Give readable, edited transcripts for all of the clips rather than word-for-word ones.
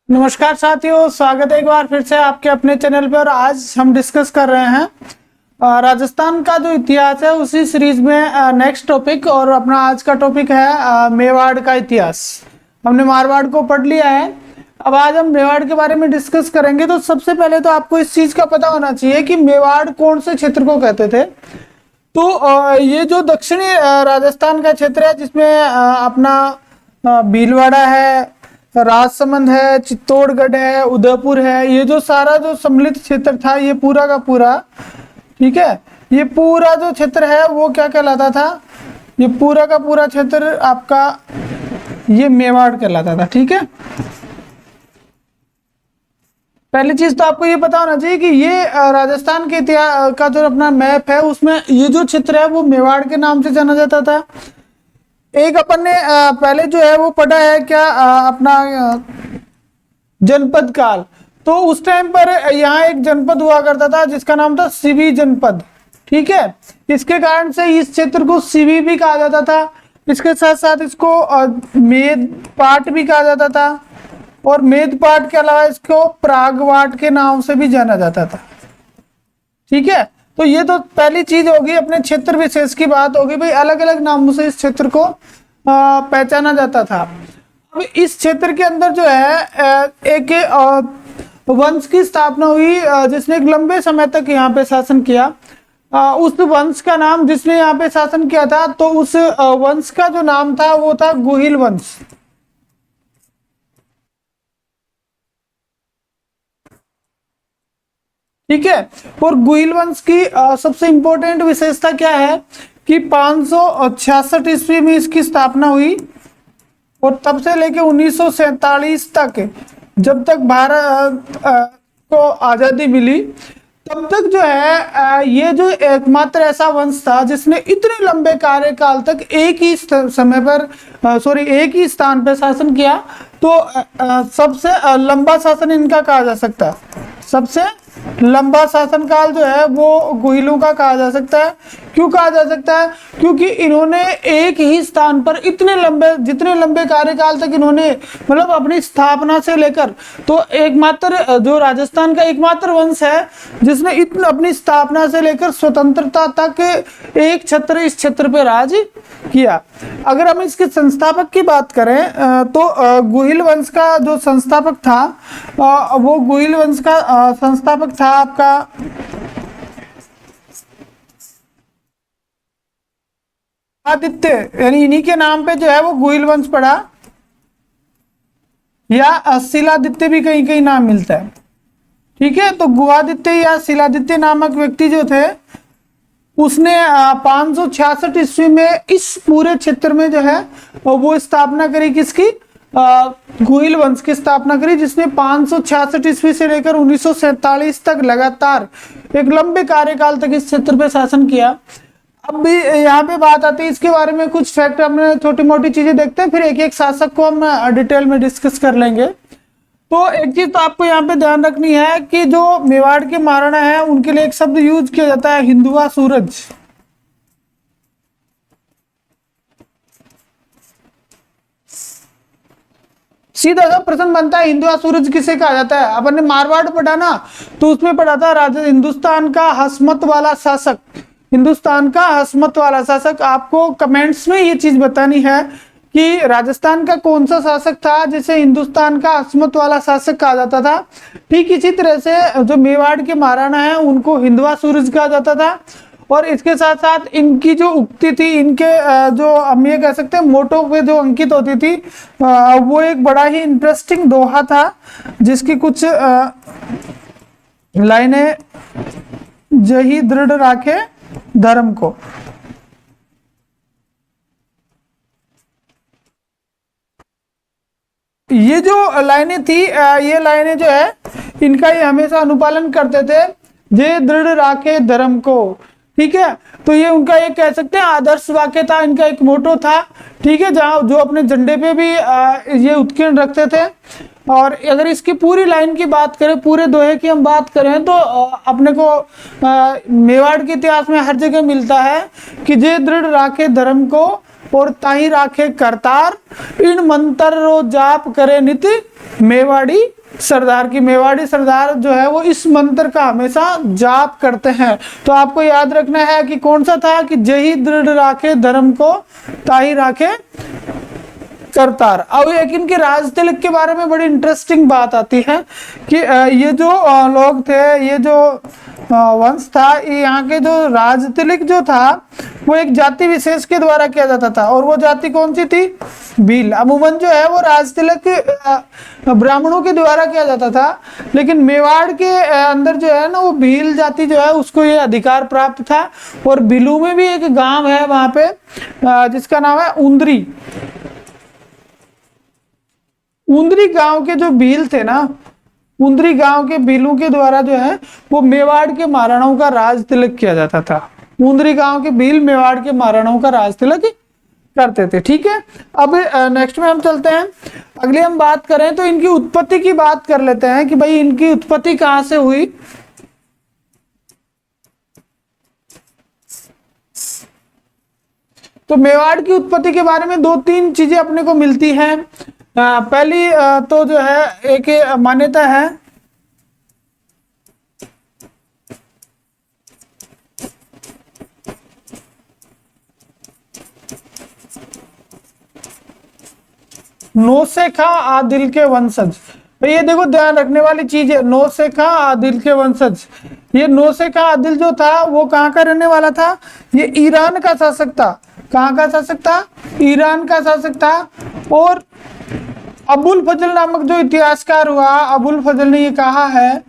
नमस्कार साथियों, स्वागत है एक बार फिर से आपके अपने चैनल पर। आज हम डिस्कस कर रहे हैं राजस्थान का जो इतिहास है उसी सीरीज में नेक्स्ट टॉपिक। और अपना आज का टॉपिक है मेवाड़ का इतिहास। हमने मारवाड़ को पढ़ लिया है, अब आज हम मेवाड़ के बारे में डिस्कस करेंगे। तो सबसे पहले तो आपको इस चीज का पता होना चाहिए कि मेवाड़ कौन से क्षेत्र को कहते थे। तो ये जो दक्षिणी राजस्थान का क्षेत्र है, जिसमें अपना भीलवाड़ा है, राजसमंद है, चित्तौड़गढ़ है, उदयपुर है, ये जो सारा जो सम्मिलित क्षेत्र था, ये पूरा का पूरा, ठीक है, ये पूरा जो क्षेत्र है वो क्या कहलाता था? ये पूरा का पूरा क्षेत्र आपका ये मेवाड़ कहलाता था। ठीक है, पहली चीज तो आपको ये पता होना चाहिए कि ये राजस्थान के इतिहास का जो अपना मैप है उसमें ये जो क्षेत्र है वो मेवाड़ के नाम से जाना जाता था। एक अपन ने पहले जो है वो पढ़ा है क्या, अपना जनपद काल। तो उस टाइम पर यहाँ एक जनपद हुआ करता था जिसका नाम था सिवी जनपद। ठीक है, इसके कारण से इस क्षेत्र को सिवी भी कहा जाता था। इसके साथ साथ इसको मेदपाट भी कहा जाता था, और मेदपाट के अलावा इसको प्रागवाट के नाम से भी जाना जाता था। ठीक है, तो ये तो पहली चीज होगी, अपने क्षेत्र विशेष की बात होगी भाई, अलग अलग नामों से इस क्षेत्र को पहचाना जाता था। अब इस क्षेत्र के अंदर जो है एक वंश की स्थापना हुई जिसने एक लंबे समय तक यहाँ पे शासन किया। उस वंश का नाम, जिसने यहाँ पे शासन किया था, तो उस वंश का जो नाम था वो था गुहिल वंश। ठीक है, और गुहिल वंश की सबसे इंपॉर्टेंट विशेषता क्या है कि 566 ईस्वी में इसकी स्थापना हुई, और तब से लेके 1947 तक, जब तक भारत को आजादी मिली, तब तक जो है ये जो एकमात्र ऐसा वंश था जिसने इतने लंबे कार्यकाल तक एक ही समय पर एक ही स्थान पर शासन किया। तो सबसे लंबा शासन इनका कहा जा सकता है, सबसे लंबा शासनकाल जो है वो गुहिलों का कहा जा सकता है। क्यों कहा जा सकता है? क्योंकि इन्होंने एक ही स्थान पर जितने लंबे कार्यकाल तक इन्होंने, मतलब अपनी स्थापना से लेकर, तो एकमात्र जो राजस्थान का एकमात्र वंश है जिसने अपनी स्थापना से लेकर स्वतंत्रता तक एक छत्र इस क्षेत्र पे राज किया। अगर हम इसके संस्थापक की बात करें तो गुहिल वंश का जो संस्थापक था, वो गुहिल वंश का संस्थापक था आपका आदित्य, यानी इन्हीं के नाम पे जो है वो गुहिल वंश पड़ा, या शिलादित्य भी कहीं कहीं नाम मिलता है। ठीक है, तो गुहादित्य या शिलादित्य नामक व्यक्ति जो थे, उसने 566 ईस्वी में इस पूरे क्षेत्र में जो है वो स्थापना करी, किसकी? गुहिल वंश की स्थापना करी, जिसने 566 ईस्वी से लेकर 1947 तक लगातार एक लंबे कार्यकाल तक इस क्षेत्र पे शासन किया। अब भी यहाँ पे बात आती है, इसके बारे में कुछ फैक्ट, हमने छोटी मोटी चीजें देखते हैं, फिर एक एक शासक को हम डिटेल में डिस्कस कर लेंगे। तो एक चीज तो आपको यहाँ पे ध्यान रखनी है कि जो मेवाड़ के महाराणा है उनके लिए एक शब्द यूज किया जाता है, हिंदुआ सूरज। सीधा सा प्रश्न बनता है, हिंदुआ सूरज किसे कहा जाता है? अपन ने मारवाड़ पढ़ा ना, तो उसमें पढ़ा था हिंदुस्तान का हसमत वाला शासक, हिंदुस्तान का हसमत वाला शासक। आपको कमेंट्स में ये चीज बतानी है कि राजस्थान का कौन सा शासक था जिसे हिंदुस्तान का हसमत वाला शासक कहा जाता था। ठीक इसी तरह से जो मेवाड़ के महाराणा है उनको हिंदुआ सूरज कहा जाता था। और इसके साथ साथ इनकी जो उक्ति थी, इनके जो हम ये कह सकते हैं मोटो पे जो अंकित होती थी, वो एक बड़ा ही इंटरेस्टिंग दोहा था, जिसकी कुछ लाइनें, जही दृढ़ राखे धर्म को। ये जो लाइनें थी, ये लाइनें जो है इनका ये हमेशा अनुपालन करते थे, जे दृढ़ राखे धर्म को। ठीक है, तो ये उनका एक कह सकते हैं आदर्श वाक्य था, इनका एक मोटो था। ठीक है, जहाँ जो अपने झंडे पे भी ये उत्कीर्ण रखते थे। और अगर इसकी पूरी लाइन की बात करें, पूरे दोहे की हम बात करें, तो अपने को मेवाड़ के इतिहास में हर जगह मिलता है कि जे दृढ़ राखे धर्म को और ताही राखे करतार, इन मंत्र रो जाप करे नित मेवाड़ी सरदार की, मेवाड़ी सरदार जो है वो इस मंत्र का हमेशा जाप करते हैं। तो आपको याद रखना है कि कौन सा था, कि जही दृढ़ राखे धर्म को ताही राखे करतार। अब एक इनके राज तिलक के बारे में बड़ी इंटरेस्टिंग बात आती है कि ये जो लोग थे, ये जो वंश था, ये यहाँ के जो राज तिलक जो था वो एक जाति विशेष के द्वारा किया जाता था, और वो जाति कौन सी थी? भील। अमूमन जो है वो राज तिलक ब्राह्मणों के द्वारा किया जाता था, लेकिन मेवाड़ के अंदर जो है ना वो भील जाति जो है उसको ये अधिकार प्राप्त था। और भीलू में भी एक गांव है वहां पे जिसका नाम है उंदरी। उंदरी गांव के जो भील थे ना, उंदरी गांव के भीलों के द्वारा जो है वो मेवाड़ के महाराणाओं का राज तिलक किया जाता था। उंदरी गांव के भील मेवाड़ के महाराणाओं का राज तिलक करते थे। ठीक है, अब नेक्स्ट में हम चलते हैं। अगली हम बात करें तो इनकी उत्पत्ति की बात कर लेते हैं कि भाई इनकी उत्पत्ति कहां से हुई। तो मेवाड़ की उत्पत्ति के बारे में दो तीन चीजें अपने को मिलती हैं। पहली तो जो है एक मान्यता है नौशेखा आदिल के वंशज। तो ये देखो ध्यान रखने वाली चीज है, नौशेखा आदिल के वंशज। ये नौशेखा आदिल जो था वो कहाँ का रहने वाला था? ये ईरान का शासक था। कहाँ का शासक था? ईरान का शासक था। और अबुल फजल नामक जो इतिहासकार हुआ, अबुल फजल ने ये कहा है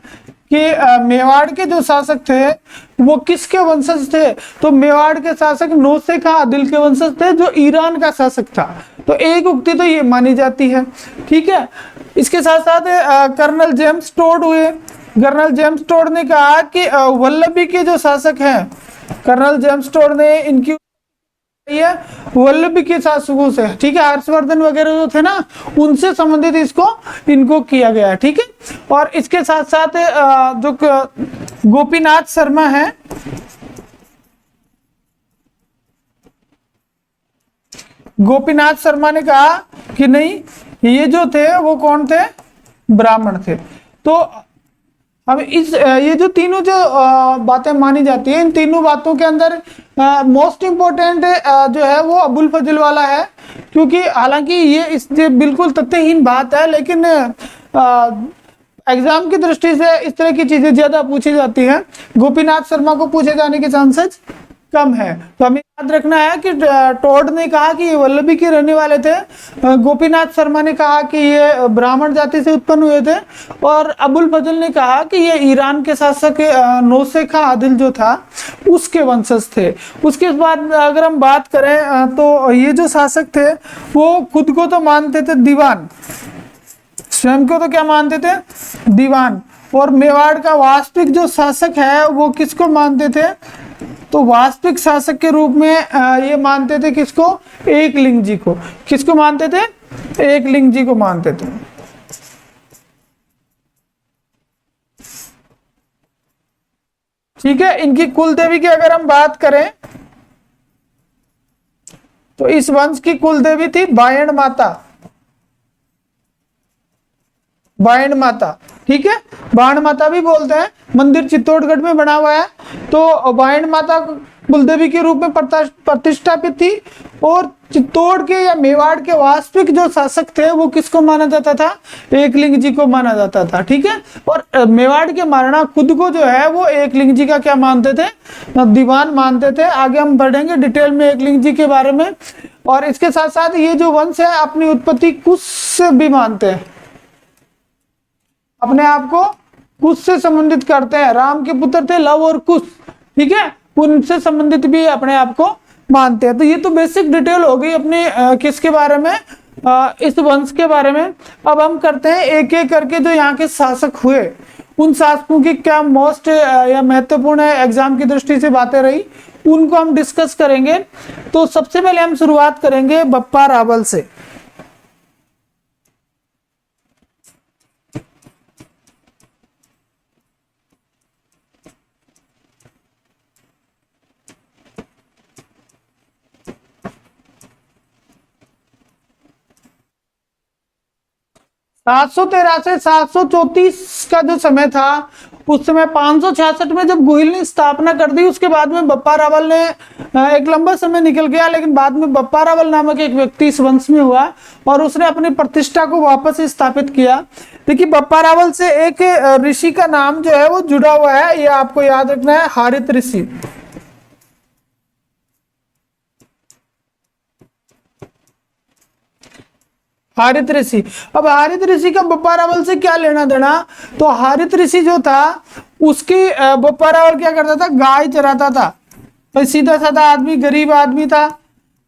कि मेवाड़ के जो शासक थे वो किसके वंशज थे? तो मेवाड़ के शासक नौशेखा आदिल के वंशज थे, जो ईरान का शासक था। तो एक उक्ति तो ये मानी जाती है। ठीक है, इसके साथ साथ कर्नल जेम्स टोड हुए। कर्नल जेम्स टोड ने कहा कि वल्लभी के जो शासक हैं, कर्नल जेम्स टोड ने इनकी वल्लभी के शासकों से, ठीक है, हर्षवर्धन वगैरह जो थे ना उनसे संबंधित इनको किया गया। ठीक है, और इसके साथ साथ जो गोपीनाथ शर्मा है, गोपीनाथ शर्मा ने कहा कि नहीं, ये जो थे वो कौन थे? ब्राह्मण थे। तो अब ये जो तीनों जो बातें मानी जाती है, इन तीनों बातों के अंदर मोस्ट इम्पोर्टेंट जो है वो अबुल फजल वाला है, क्योंकि हालांकि ये बिल्कुल तथ्यहीन बात है, लेकिन एग्जाम की दृष्टि से इस तरह की चीजें ज्यादा पूछी जाती हैं। गोपीनाथ शर्मा को पूछे जाने के चांसेस कम है। तो हमें याद रखना है कि टोड ने कहा कि ये वल्लभी के रहने वाले थे, गोपीनाथ शर्मा ने कहा कि ये ब्राह्मण जाति से उत्पन्न हुए थे, और अबुल फजल ने कहा कि ये ईरान के शासक नौशेखा आदिल जो था उसके वंशज थे। उसके बाद अगर हम बात करें तो ये जो शासक थे वो खुद को तो मानते थे दीवान, स्वयं को तो क्या मानते थे? दीवान। और मेवाड़ का वास्तविक जो शासक है वो किसको मानते थे? तो वास्तविक शासक के रूप में ये मानते थे किसको? एकलिंग जी को। किसको मानते थे? एकलिंग जी को मानते थे। ठीक है, इनकी कुल देवी की अगर हम बात करें तो इस वंश की कुल देवी थी बायण माता। बायण माता, ठीक है, बाण माता भी बोलते हैं। मंदिर चित्तौड़गढ़ में बना हुआ है। तो बायण माता कुलदेवी के रूप में प्रतिष्ठापित थी। और चित्तौड़ के या मेवाड़ के वास्तविक जो शासक थे वो किसको माना जाता था? एकलिंग जी को माना जाता था। ठीक है, और मेवाड़ के महाराणा खुद को जो है वो एकलिंग जी का क्या मानते थे? दीवान मानते थे। आगे हम बढ़ेंगे डिटेल में एकलिंग जी के बारे में। और इसके साथ साथ ये जो वंश है अपनी उत्पत्ति कुश से भी मानते हैं, अपने आप को कुश से संबंधित करते हैं। राम के पुत्र थे लव और कुश, ठीक है, उनसे संबंधित भी अपने आप को मानते हैं। तो ये तो बेसिक डिटेल हो गई अपने किसके बारे में? इस वंश के बारे में। अब हम करते हैं एक एक करके जो यहाँ के शासक हुए उन शासकों की क्या मोस्ट या महत्वपूर्ण एग्जाम की दृष्टि से बातें रही, उनको हम डिस्कस करेंगे। तो सबसे पहले हम शुरुआत करेंगे बप्पा रावल से। 713 से 734 का जो समय था, उस समय 566 में जब गोहिल ने स्थापना कर दी, उसके बाद में बप्पा रावल ने एक लंबा समय निकल गया, लेकिन बाद में बप्पा रावल नामक एक व्यक्ति इस वंश में हुआ और उसने अपनी प्रतिष्ठा को वापस स्थापित किया। देखिए बप्पा रावल से एक ऋषि का नाम जो है वो जुड़ा हुआ है, ये आपको याद रखना है, हारित ऋषि। हारित ऋषि। अब हारित ऋषि का बप्पा रावल से क्या लेना देना? तो हारित ऋषि जो था उसकी बप्पा रावल क्या करता था, गाय चराता था। तो सीधा साधा आदमी, गरीब आदमी था,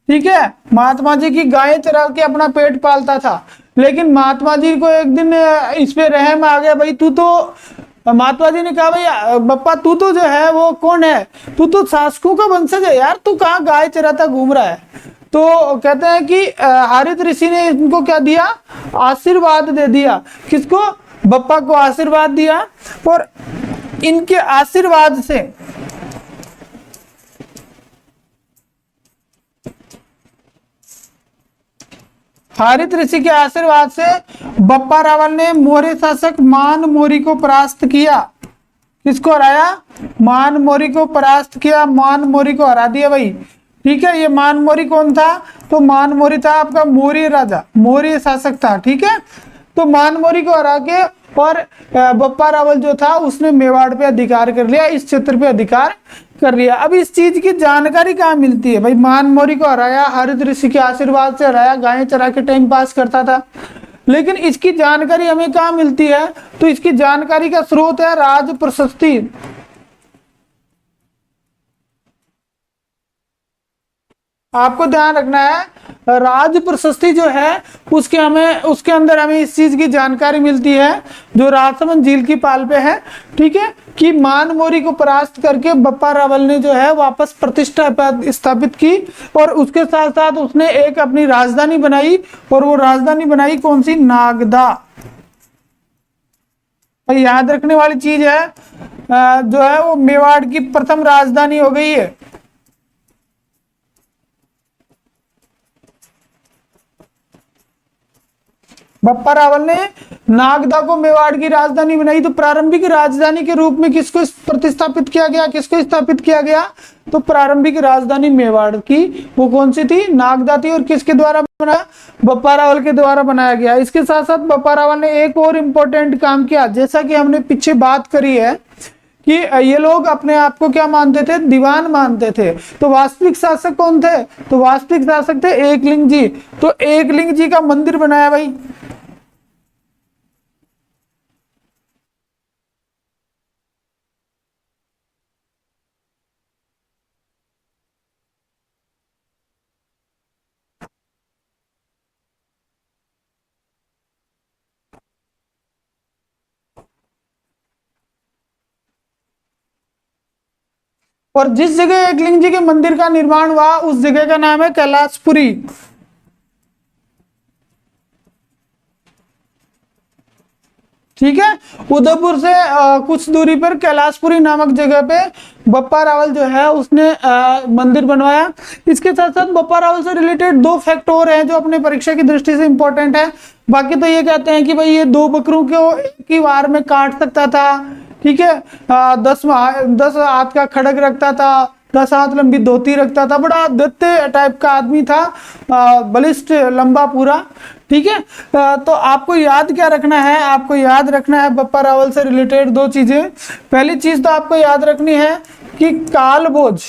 ठीक है, महात्मा जी की गायें चरा के अपना पेट पालता था। लेकिन महात्मा जी को एक दिन इस पे रहम आ गया, भाई तू तो, महात्मा जी ने कहा भाई बप्पा तू तो जो है वो कौन है, तू तो शासकों का वंशज है यार, तू कहाँ गाय चराता घूम रहा है। तो कहते हैं कि हारित ऋषि ने इनको क्या दिया, आशीर्वाद दे दिया। किसको? बप्पा को आशीर्वाद दिया। और इनके आशीर्वाद से हारित ऋषि के आशीर्वाद से बप्पा रावल ने मौर्य शासक मान मौर्य को परास्त किया। किसको हराया? मान मौर्य को परास्त किया, मान मौर्य को हरा दिया भाई, ठीक है। ये मान मौर्य कौन था? तो मान मौर्य था आपका मौर्य राजा, मौर्य शासक था, ठीक है। तो मान मौर्य को हरा के और बप्पा रावल जो था उसने मेवाड़ पे अधिकार कर लिया, इस क्षेत्र पे अधिकार कर लिया। अब इस चीज की जानकारी कहाँ मिलती है भाई? मान मौर्य को हराया, हारित ऋषि के आशीर्वाद से हराया, गायें चरा के टाइम पास करता था, लेकिन इसकी जानकारी हमें कहाँ मिलती है? तो इसकी जानकारी का स्रोत है राज प्रशस्ति। आपको ध्यान रखना है, राज प्रशस्ति जो है उसके अंदर हमें इस चीज की जानकारी मिलती है, जो राजसमंद झील की पाल पे है, ठीक है, कि मान मौर्य को परास्त करके बप्पा रावल ने जो है वापस प्रतिष्ठा स्थापित की। और उसके साथ साथ उसने एक अपनी राजधानी बनाई, और वो राजधानी बनाई कौन सी? नागदा। याद रखने वाली चीज है, जो है वो मेवाड़ की प्रथम राजधानी हो गई है। बप्पा रावल ने नागदा को मेवाड़ की राजधानी बनाई। तो प्रारंभिक राजधानी के रूप में किसको प्रतिस्थापित किया गया, किसको स्थापित किया गया? तो प्रारंभिक राजधानी मेवाड़ की वो कौन सी थी? नागदा थी। और किसके द्वारा बनाया? बप्पा रावल के द्वारा बनाया गया। इसके साथ साथ बप्पा रावल ने एक और इम्पोर्टेंट काम किया, जैसा कि हमने पीछे बात करी है कि ये लोग अपने आप को क्या मानते थे? दीवान मानते थे। तो वास्तविक शासक कौन थे? तो वास्तविक शासक थे एकलिंग जी। तो एकलिंग जी का मंदिर बनाया भाई। और जिस जगह एकलिंग जी के मंदिर का निर्माण हुआ उस जगह का नाम है कैलाशपुरी। ठीक है, उदयपुर से कुछ दूरी पर कैलाशपुरी नामक जगह पे बप्पा रावल जो है उसने मंदिर बनवाया। इसके साथ साथ बप्पा रावल से रिलेटेड दो फैक्ट और हैं जो अपने परीक्षा की दृष्टि से इंपॉर्टेंट है। बाकी तो ये कहते हैं कि भाई ये 2 बकरों को एक ही वार में काट सकता था, ठीक है, 10 हाथ का खड़ग रखता था, 10 हाथ लंबी धोती रखता था, बड़ा दैत्य टाइप का आदमी था, बलिष्ठ, लंबा पूरा, ठीक है। तो आपको याद क्या रखना है? आपको याद रखना है बप्पा रावल से रिलेटेड 2 चीजें। पहली चीज तो आपको याद रखनी है कि कालभोज,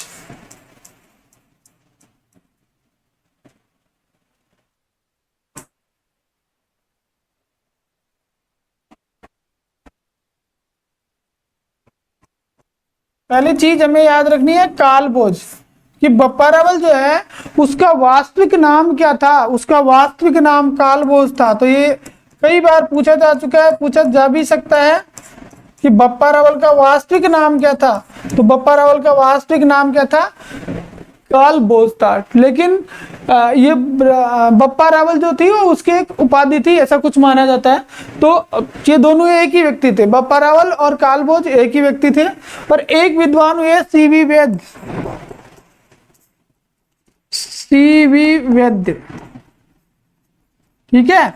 पहली चीज हमें याद रखनी है कालभोज, कि बप्पा रावल जो है उसका वास्तविक नाम क्या था? उसका वास्तविक नाम कालभोज था। तो ये कई बार पूछा जा चुका है, पूछा जा भी सकता है कि बप्पा रावल का वास्तविक नाम क्या था। तो बप्पा रावल का वास्तविक नाम क्या था? कालभोज था। लेकिन ये बप्पा रावल जो थी वो उसकी एक उपाधि थी, ऐसा कुछ माना जाता है। तो ये दोनों एक ही व्यक्ति थे, बप्पा रावल और कालभोज एक ही व्यक्ति थे। और एक विद्वान हुए सीवी वैद्य, सीवी वैद्य, ठीक है,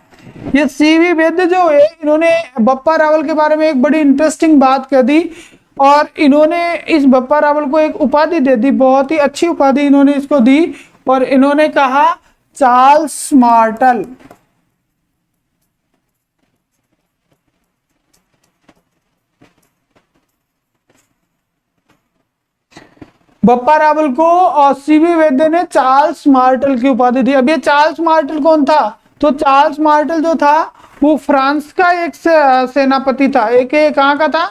ये सीवी वैद्य जो है, इन्होंने बप्पा रावल के बारे में एक बड़ी इंटरेस्टिंग बात कह दी और इन्होंने इस बप्पा रावल को एक उपाधि दे दी, बहुत ही अच्छी उपाधि इन्होंने इसको दी और इन्होंने कहा चार्ल्स मार्टल। बप्पा रावल को और सीवी वैद्य ने चार्ल्स मार्टल की उपाधि दी। अब ये चार्ल्स मार्टल कौन था? तो चार्ल्स मार्टल जो था वो फ्रांस का एक सेनापति था। एक कहाँ का था?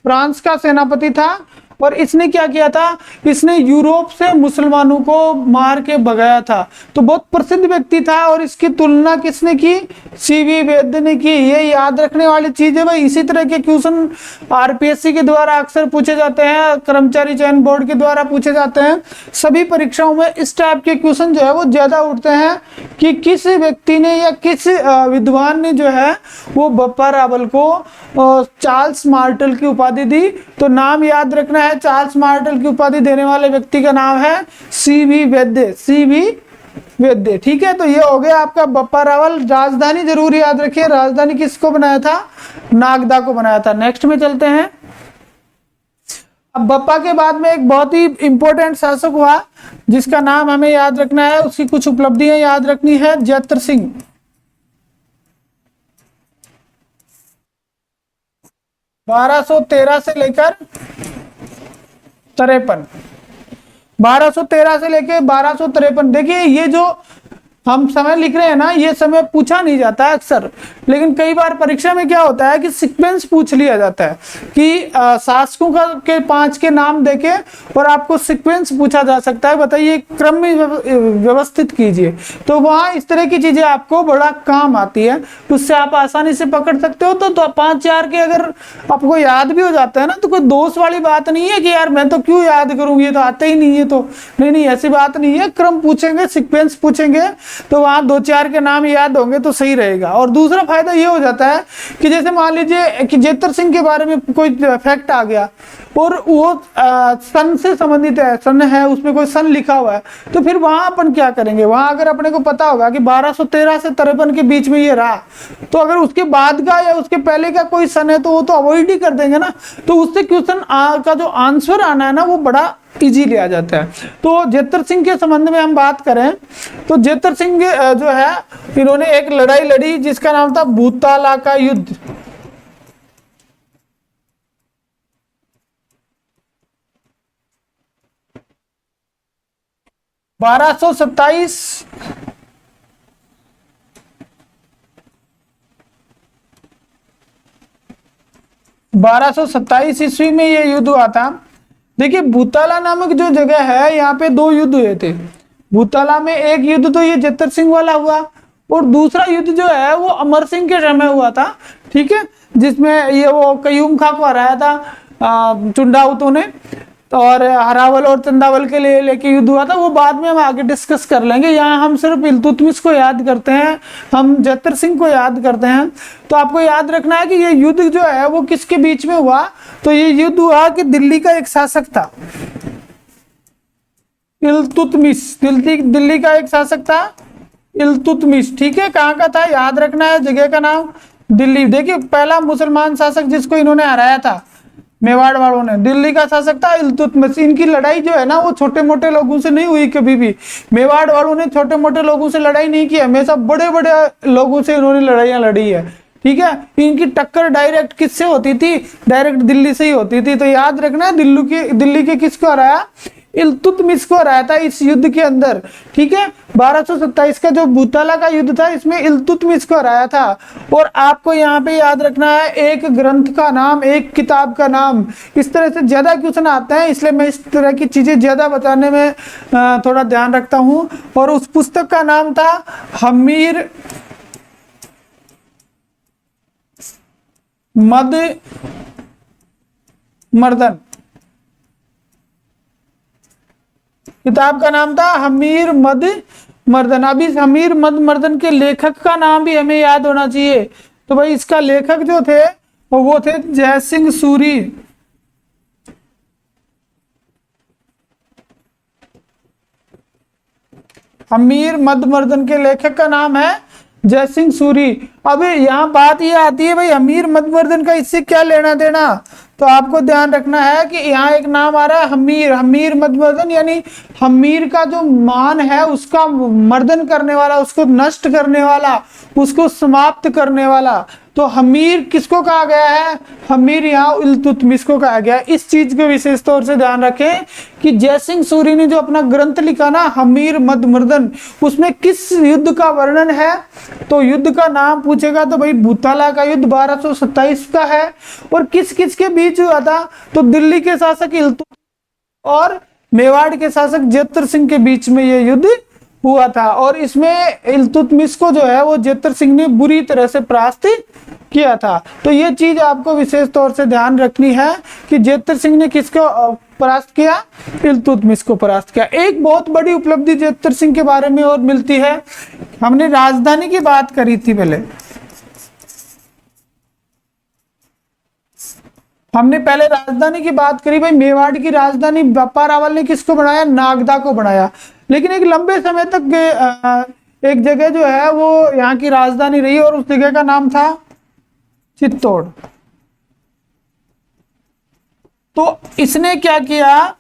फ्रांस का सेनापति था और इसने क्या किया था? इसने यूरोप से मुसलमानों को मार के भगाया था। तो बहुत प्रसिद्ध व्यक्ति था और इसकी तुलना किसने की? सीवी वैद्य ने की। ये याद रखने वाली चीज है भाई। इसी तरह के क्वेश्चन आरपीएससी के द्वारा अक्सर पूछे जाते हैं, कर्मचारी चयन बोर्ड के द्वारा पूछे जाते हैं। सभी परीक्षाओं में इस टाइप के क्वेश्चन जो है वो ज्यादा उठते हैं कि किस व्यक्ति ने या किस विद्वान ने जो है वो बप्पा रावल को चार्ल्स मार्टल की उपाधि दी। तो नाम याद रखना है, चार्ल्स मार्टल की उपाधि देने वाले व्यक्ति का नाम है सीवी वैद्य। सीवी वैद्य, ठीक है। तो ये हो गया आपका बप्पा रावल। राजधानी जरूर याद रखिए, राजधानी किसको बनाया था? नागदा को बनाया था। नेक्स्ट में चलते हैं। अब बप्पा के बाद में एक बहुत ही इंपॉर्टेंट शासक हुआ जिसका नाम हमें याद रखना है, उसकी कुछ उपलब्धियां याद रखनी है। जैत्र सिंह। 1213 से लेकर 53, 1213 से लेकर 1253। देखिए ये जो हम समय लिख रहे हैं ना, ये समय पूछा नहीं जाता है अक्सर, लेकिन कई बार परीक्षा में क्या होता है कि सीक्वेंस पूछ लिया जाता है कि शासकों का के 5 के नाम देके और आपको सीक्वेंस पूछा जा सकता है, बताइए क्रम में व्यवस्थित कीजिए। तो वहां इस तरह की चीजें आपको बड़ा काम आती है, उससे आप आसानी से पकड़ सकते हो। तो 5-4 के अगर आपको याद भी हो जाता है ना, तो कोई दोष वाली बात नहीं है कि यार मैं तो क्यों याद करूँ, ये तो आते ही नहीं है। तो नहीं, ऐसी बात नहीं है। क्रम पूछेंगे, सीक्वेंस पूछेंगे, तो वहां 2-4 के नाम याद होंगे तो सही रहेगा। और दूसरा फायदा ये हो जाता है कि जैसे मान लीजिए कि जैत्र सिंह के बारे में कोई फैक्ट आ गया और वो सन से संबंधित है, सन है उसमें कोई सन लिखा हुआ है, तो फिर वहां अपन क्या करेंगे? वहां अगर अपने को पता होगा कि 1213 से 53 के बीच में ये रहा, तो अगर उसके बाद का या उसके पहले का कोई सन है तो वो तो अवॉइड ही कर देंगे ना। तो उससे क्वेश्चन का जो आंसर आना है ना वो बड़ा इजीली आ जाता है। तो जैत्र सिंह के संबंध में हम बात करें तो जैत्र सिंह जो है इन्होंने एक लड़ाई लड़ी जिसका नाम था भूताला का युद्ध। बारह सौ सत्ताईस 1227 ईस्वी में ये युद्ध हुआ था। देखिए भूताला नामक जो जगह है, यहाँ पे 2 युद्ध हुए थे। भूताला में एक युद्ध तो ये जैत्र सिंह वाला हुआ और दूसरा युद्ध जो है वो अमर सिंह के समय हुआ था, ठीक है, जिसमें ये वो कयूम खां को हराया था चुंडाउतों ने, और हरावल और चंदावल के लिए लेके युद्ध हुआ था। वो बाद में हम आगे डिस्कस कर लेंगे। यहाँ हम सिर्फ इल्तुतमिश को याद करते हैं, हम जैत्र सिंह को याद करते हैं। तो आपको याद रखना है कि ये युद्ध जो है वो किसके बीच में हुआ? तो ये युद्ध हुआ कि दिल्ली का एक शासक था इल्तुतमिश। दिल्ली का एक शासक था इल्तुतमिश, ठीक है। कहाँ का था याद रखना है, जगह का नाम दिल्ली। देखिए पहला मुसलमान शासक जिसको इन्होंने हराया था मेवाड़ वालों ने, दिल्ली का शासक था इल्तुतमिश। इनकी लड़ाई जो है ना वो छोटे मोटे लोगों से नहीं हुई कभी भी। मेवाड़ वालों ने छोटे मोटे लोगों से लड़ाई नहीं की, हमेशा बड़े बड़े लोगों से इन्होंने लड़ाइयां लड़ी है, ठीक है। इनकी टक्कर डायरेक्ट किससे होती थी? डायरेक्ट दिल्ली से ही होती थी। तो याद रखना दिल्ली के किसको हराया? इल्तुतमिश को हराया था इस युद्ध के अंदर, ठीक है। 1227 का जो भूताला का युद्ध था इसमें इल्तुतमिश को हराया था। और आपको यहाँ पे याद रखना है एक ग्रंथ का नाम, एक किताब का नाम। इस तरह से ज्यादा क्वेश्चन आते हैं, इसलिए मैं इस तरह की चीजें ज्यादा बताने में थोड़ा ध्यान रखता हूँ। और उस पुस्तक का नाम था हमीर मद मर्दन। किताब का नाम था हमीर मद मर्दन। अभी हमीर मद मर्दन के लेखक का नाम भी हमें याद होना चाहिए। तो भाई इसका लेखक जो थे वो थे जय सिंह सूरी। हमीर मद मर्दन के लेखक का नाम है जय सिंह सूरी। अब यहाँ बात ये आती है भाई हमीर मधुवर्धन का इससे क्या लेना देना, तो आपको ध्यान रखना है कि यहाँ एक नाम आ रहा है हमीर, हमीर मधुवर्धन, यानी हमीर का जो मान है उसका मर्दन करने वाला, उसको नष्ट करने वाला, उसको समाप्त करने वाला। तो हमीर किसको कहा गया है, हमीर यहाँ इल्तुतमिश को कहा गया। इस चीज को विशेष तौर से ध्यान रखें कि जयसिंह सूरी ने जो अपना ग्रंथ लिखा ना हमीर मधुवर्धन, उसमें किस युद्ध का वर्णन है, तो युद्ध का नाम पूछेगा तो भाई भूताला का युद्ध 1227 का है। और किस किस के बीच हुआ था, तो दिल्ली के शासक इल्तुतमिश और मेवाड़ के शासक जेतर सिंह के बीच में यह युद्ध हुआ था। और इसमें इल्तुतमिश को जो है वो जेतर सिंह ने बुरी तरह से परास्त किया था। तो ये चीज आपको विशेष तौर से ध्यान रखनी है कि जेतर सिंह ने किसको परास्त किया, इल्तुतमिश को परास्त किया। एक बहुत बड़ी उपलब्धि जेतर सिंह के बारे में और मिलती है, हमने राजधानी की बात करी थी पहले, हमने पहले राजधानी की बात करी भाई, मेवाड़ की राजधानी बप्पा रावल ने किसको बनाया, नागदा को बनाया। लेकिन एक लंबे समय तक एक जगह जो है वो यहाँ की राजधानी रही और उस जगह का नाम था चित्तौड़। तो इसने क्या किया,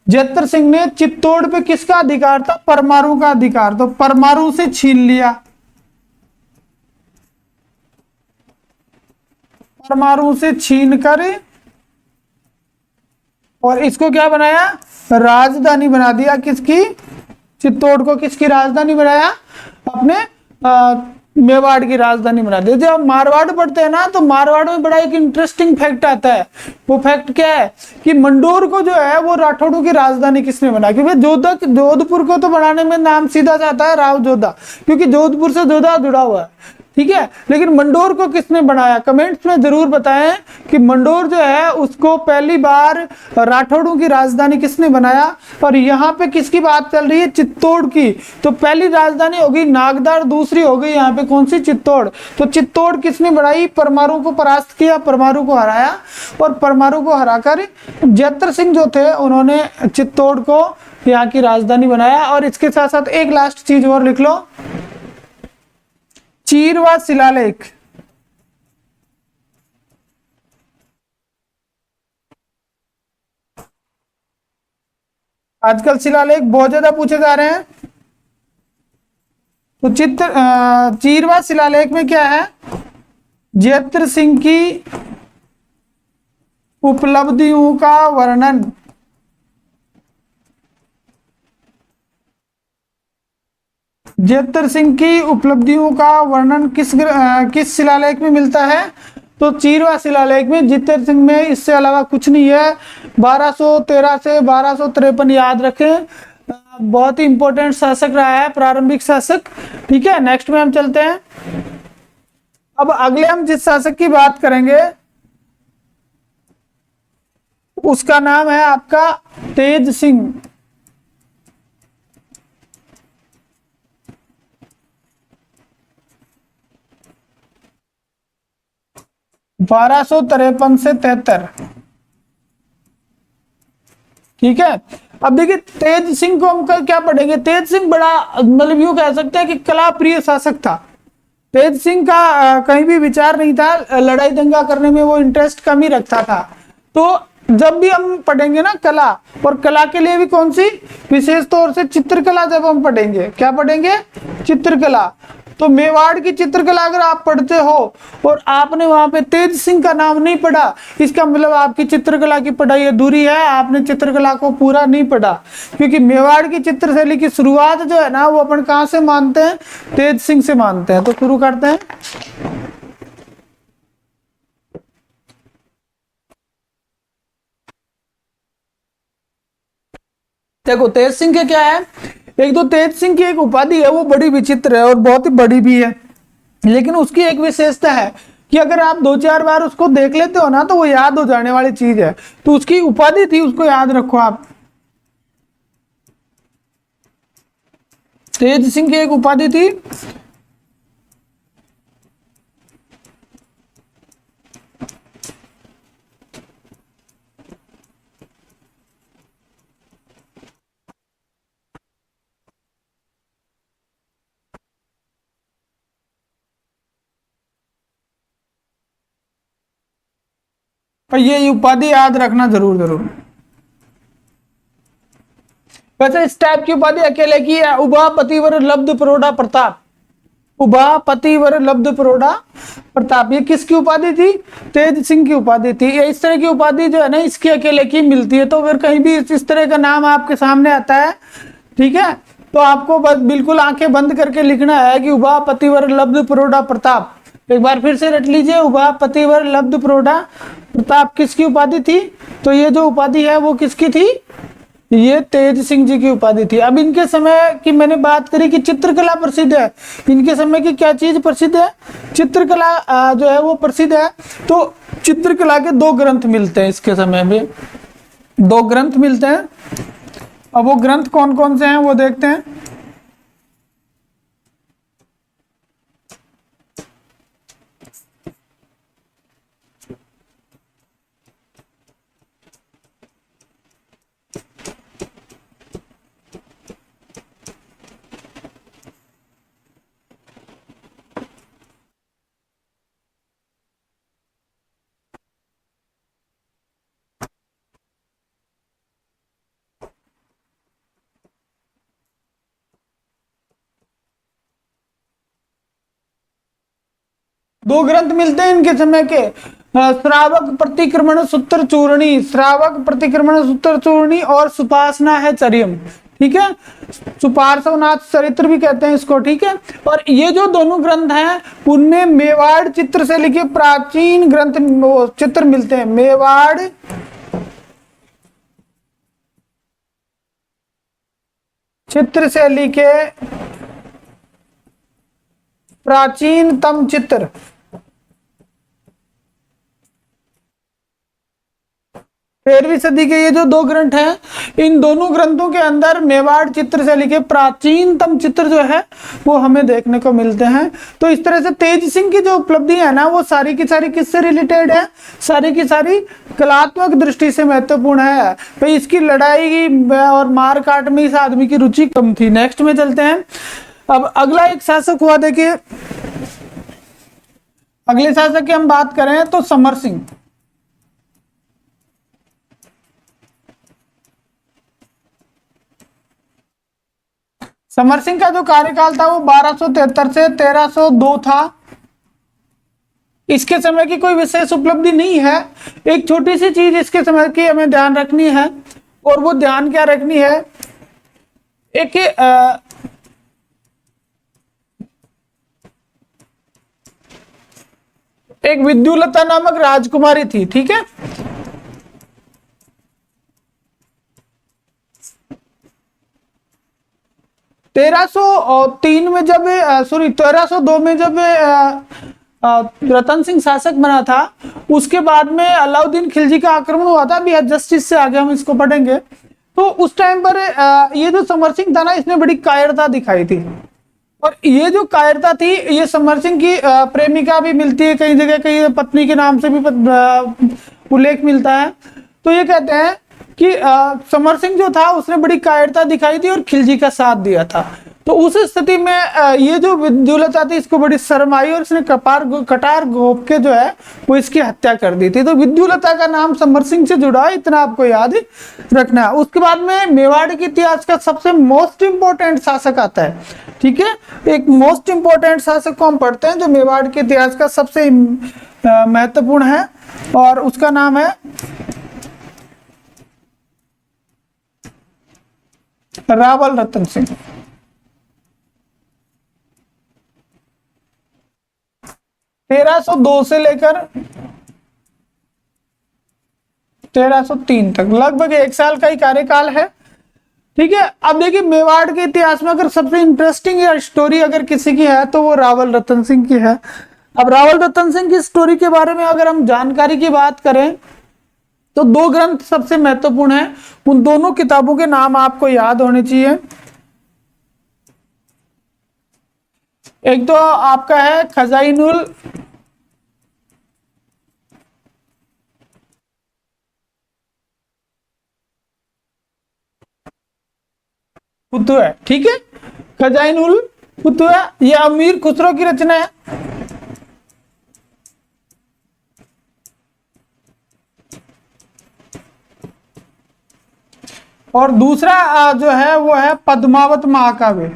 जेतर सिंह ने चित्तौड़ पे किसका अधिकार था, परमाणु का अधिकार, तो परमाणु से छीन लिया, परमाणु से छीन कर और इसको क्या बनाया, राजधानी बना दिया। किसकी, चित्तौड़ को किसकी राजधानी बनाया, अपने मेवाड़ की राजधानी बना दी। जब मारवाड़ पढ़ते हैं ना तो मारवाड़ में बड़ा एक इंटरेस्टिंग फैक्ट आता है। वो फैक्ट क्या है कि मंडोर को जो है वो राठौड़ों की राजधानी किसने बनाया, क्योंकि जोधपुर को तो बनाने में नाम सीधा जाता है राव जोधा, क्योंकि जोधपुर से जोधा जुड़ा हुआ है, ठीक है। लेकिन मंडोर को किसने बनाया, कमेंट्स में जरूर बताएं कि मंडोर जो है उसको पहली बार राठौड़ों की राजधानी किसने बनाया। और यहाँ पे किसकी बात चल रही है, चित्तौड़ की। तो पहली राजधानी होगी नागदा, दूसरी हो गई यहाँ पे कौन सी, चित्तौड़। तो चित्तौड़ किसने बनाई, परमाणु को परास्त किया, परमाणु को हराया। और परमाणु को हराकर जेतर सिंह जो थे उन्होंने चित्तौड़ को यहाँ की राजधानी बनाया। और इसके साथ साथ एक लास्ट चीज और लिख लो, चीरवा शिलालेख। आजकल शिलालेख बहुत ज्यादा पूछे जा रहे हैं। तो चीरवा शिलालेख में क्या है, जेतर सिंह की उपलब्धियों का वर्णन, जेतर सिंह की उपलब्धियों का वर्णन किस शिलालेख में मिलता है, तो चीरवा शिलालेख में। जेतर सिंह में इससे अलावा कुछ नहीं है। 1213 से 1253 याद रखें, बहुत ही इंपॉर्टेंट शासक रहा है, प्रारंभिक शासक, ठीक है। नेक्स्ट में हम चलते हैं। अब अगले हम जिस शासक की बात करेंगे उसका नाम है आपका तेज सिंह। 1253 से 73, ठीक है। अब देखिए तेज सिंह को हम क्या पढ़ेंगे, तेज सिंह बड़ा मतलब यूं कह सकते हैं कि कला प्रिय शासक था। तेज सिंह का कहीं भी विचार नहीं था, लड़ाई दंगा करने में वो इंटरेस्ट कम ही रखता था। तो जब भी हम पढ़ेंगे ना कला, और कला के लिए भी कौन सी, विशेष तौर से चित्रकला जब हम पढ़ेंगे, क्या पढ़ेंगे, चित्रकला। तो मेवाड़ की चित्रकला अगर आप पढ़ते हो और आपने वहां पे तेज सिंह का नाम नहीं पढ़ा, इसका मतलब आपकी चित्रकला की पढ़ाई अधूरी है, आपने चित्रकला को पूरा नहीं पढ़ा। क्योंकि मेवाड़ की चित्रशैली की शुरुआत जो है ना वो अपन कहां से मानते हैं, तेज सिंह से मानते हैं। तो शुरू करते हैं। देखो तेज सिंह के क्या है, एक तो तेज सिंह की एक उपाधि है वो बड़ी विचित्र है और बहुत ही बड़ी भी है। लेकिन उसकी एक विशेषता है कि अगर आप 2-4 बार उसको देख लेते हो ना तो वो याद हो जाने वाली चीज है। तो उसकी उपाधि थी, उसको याद रखो आप। तेज सिंह की एक उपाधि थी और ये उपाधि याद रखना जरूर जरूर। वैसे इस टाइप की उपाधि अकेले की है, उभा पतिवर लब्ध परोड़ा प्रताप। उभा पतिवर लब्ध परोड़ा प्रताप, ये किसकी उपाधि थी? तेज सिंह की उपाधि थी। ये इस तरह की उपाधि जो है ना, इसकी अकेले की मिलती है। तो अगर कहीं भी इस तरह का नाम आपके सामने आता है, ठीक है, तो आपको बस बिल्कुल आंखें बंद करके लिखना है कि उभा पतिवर लब्ध परोड़ा प्रताप। एक बार फिर से रट लीजिए, उभा पतिवर लब्ध परोड़ा प्रताप किसकी उपाधि थी? तो ये जो उपाधि है वो किसकी थी? ये तेज सिंह जी की उपाधि थी। अब इनके समय की मैंने बात करी कि चित्रकला प्रसिद्ध है। इनके समय की क्या चीज प्रसिद्ध है? चित्रकला जो है वो प्रसिद्ध है। तो चित्रकला के 2 ग्रंथ मिलते हैं इसके समय में, 2 ग्रंथ मिलते हैं। अब वो ग्रंथ कौन कौन से हैं वो देखते हैं। दो ग्रंथ मिलते हैं इनके समय के, श्रावक प्रतिक्रमण सूत्र चूर्णी, श्रावक प्रतिक्रमण सूत्र चूर्णी और सुपासना है चर्यम। ठीक है, सुपार्श्वनाथ चरित्र भी कहते हैं इसको। ठीक है, और ये जो दोनों ग्रंथ हैं उनमें मेवाड़ चित्र से लिखे प्राचीन ग्रंथ चित्र मिलते हैं। मेवाड़ चित्र से लिखे प्राचीनतम चित्र, 13वीं सदी के ये जो 2 ग्रंथ हैं, इन दोनों ग्रंथों के अंदर मेवाड़ चित्र से लिखे प्राचीनतम चित्र जो है वो हमें देखने को मिलते हैं। तो इस तरह से तेज सिंह की जो उपलब्धि है ना, वो सारी की सारी किससे रिलेटेड है? सारी की सारी कलात्मक दृष्टि से महत्वपूर्ण है। भाई इसकी लड़ाई और मार काट में इस आदमी की रुचि कम थी। नेक्स्ट में चलते हैं। अब अगला एक शासक हुआ, देखिए अगले शासक की हम बात करें तो समर सिंह। समर सिंह का जो कार्यकाल था वो 1273 से 1302 था। इसके समय की कोई विशेष उपलब्धि नहीं है। एक छोटी सी चीज इसके समय की हमें ध्यान रखनी है, और वो ध्यान क्या रखनी है? एक विद्युलता नामक राजकुमारी थी। ठीक है, तेरह सौ तीन में जब 1302 में जब रतन सिंह शासक बना था, उसके बाद में अलाउद्दीन खिलजी का आक्रमण हुआ था। अभी जस्टिस से आगे हम इसको पढ़ेंगे। तो उस टाइम पर ये जो समर सिंह था ना, इसने बड़ी कायरता दिखाई थी। और ये जो कायरता थी, ये समर सिंह की प्रेमिका भी मिलती है कई जगह, कई पत्नी के नाम से भी उल्लेख मिलता है। तो ये कहते हैं कि समर सिंह जो था उसने बड़ी कायरता दिखाई थी और खिलजी का साथ दिया था। तो उस स्थिति में ये जो विद्युलता थी, इसको बड़ी शर्म आई और इसने कटार घोंप के जो है वो इसकी हत्या कर दी थी। तो विद्युलता का नाम समर सिंह से जुड़ा है, इतना आपको याद रखना है। उसके बाद में मेवाड़ के इतिहास का सबसे मोस्ट इंपोर्टेंट शासक आता है। ठीक है, एक मोस्ट इंपोर्टेंट शासक को हम पढ़ते हैं जो मेवाड़ के इतिहास का सबसे महत्वपूर्ण है, और उसका नाम है रावल रतन सिंह। 1302 से लेकर 1303 तक लगभग 1 साल का ही कार्यकाल है। ठीक है, अब देखिए मेवाड़ के इतिहास में अगर सबसे इंटरेस्टिंग स्टोरी अगर किसी की है तो वो रावल रतन सिंह की है। अब रावल रतन सिंह की स्टोरी के बारे में अगर हम जानकारी की बात करें तो 2 ग्रंथ सबसे महत्वपूर्ण है। उन दोनों किताबों के नाम आपको याद होने चाहिए। एक तो आपका है खजाइनुल फुतुह। ठीक है, खजाइनुल फुतुह ये अमीर खुसरो की रचना है। और दूसरा जो है वो है पद्मावत महाकाव्य।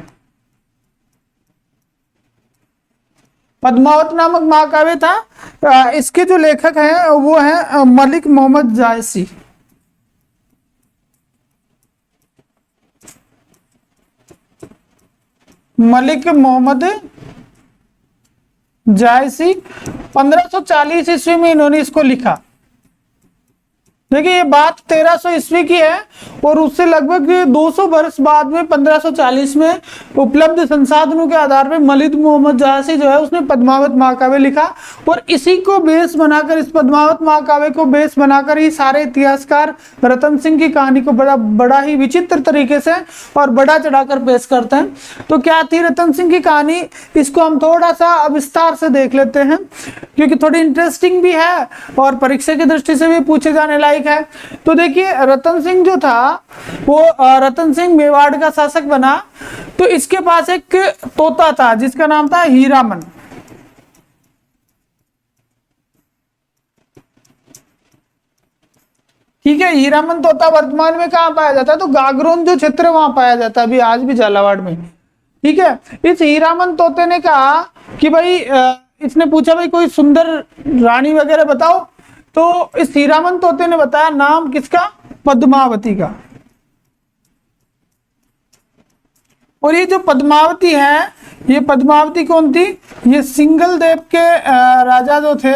पद्मावत नामक महाकाव्य था, इसके जो लेखक हैं वो हैं मलिक मोहम्मद जायसी। मलिक मोहम्मद जायसी 1540 ईस्वी में इन्होंने इसको लिखा। देखिए ये बात 1300 ईस्वी की है और उससे लगभग 200 वर्ष बाद में 1540 में उपलब्ध संसाधनों के आधार पर मलिक मोहम्मद जायसी जो है उसने पद्मावत महाकाव्य लिखा। और इसी को बेस बनाकर, इस पद्मावत महाकाव्य को बेस बनाकर ही सारे इतिहासकार रतन सिंह की कहानी को बड़ा ही विचित्र तरीके से और बड़ा चढ़ाकर पेश करते हैं। तो क्या थी रतन सिंह की कहानी, इसको हम थोड़ा सा विस्तार से देख लेते हैं क्योंकि थोड़ी इंटरेस्टिंग भी है और परीक्षा की दृष्टि से भी पूछे जाने लायक है। तो देखिए रतन सिंह जो था वो रतन सिंह मेवाड़ का शासक बना। तो इसके पास एक तोता था जिसका नाम था हीरामन। ठीक है, हीरामन तोता वर्तमान में कहां पाया जाता है, तो गागरोन जो क्षेत्र वहां पाया जाता है, अभी आज भी झालावाड़ में। ठीक है, इस हीरामन तोते ने कहा कि भाई इसने पूछा भाई कोई सुंदर रानी वगैरह बताओ। तो इस हीरामन तोते ने बताया नाम किसका, पद्मावती का। और ये जो पद्मावती है, ये पद्मावती कौन थी, ये सिंगल देव के राजा जो थे,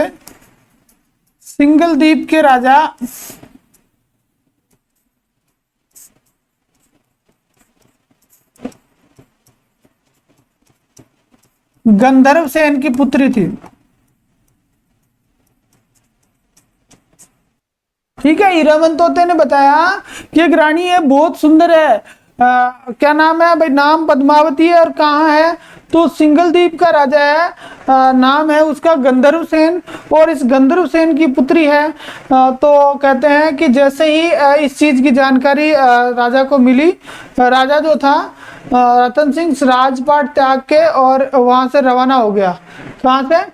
सिंगल द्वीप के राजा गंधर्व सेन की पुत्री थी। ठीक है, हीरामन तोते ने बताया कि एक रानी है बहुत सुंदर है, क्या नाम है भाई, नाम पद्मावती है और कहाँ है, तो सिंगल द्वीप का राजा है, नाम है उसका गंधर्व सेन और इस गंधर्व सेन की पुत्री है। तो कहते हैं कि जैसे ही इस चीज की जानकारी राजा को मिली, राजा जो था रतन सिंह राजपाट त्याग के और वहां से रवाना हो गया। कहां से,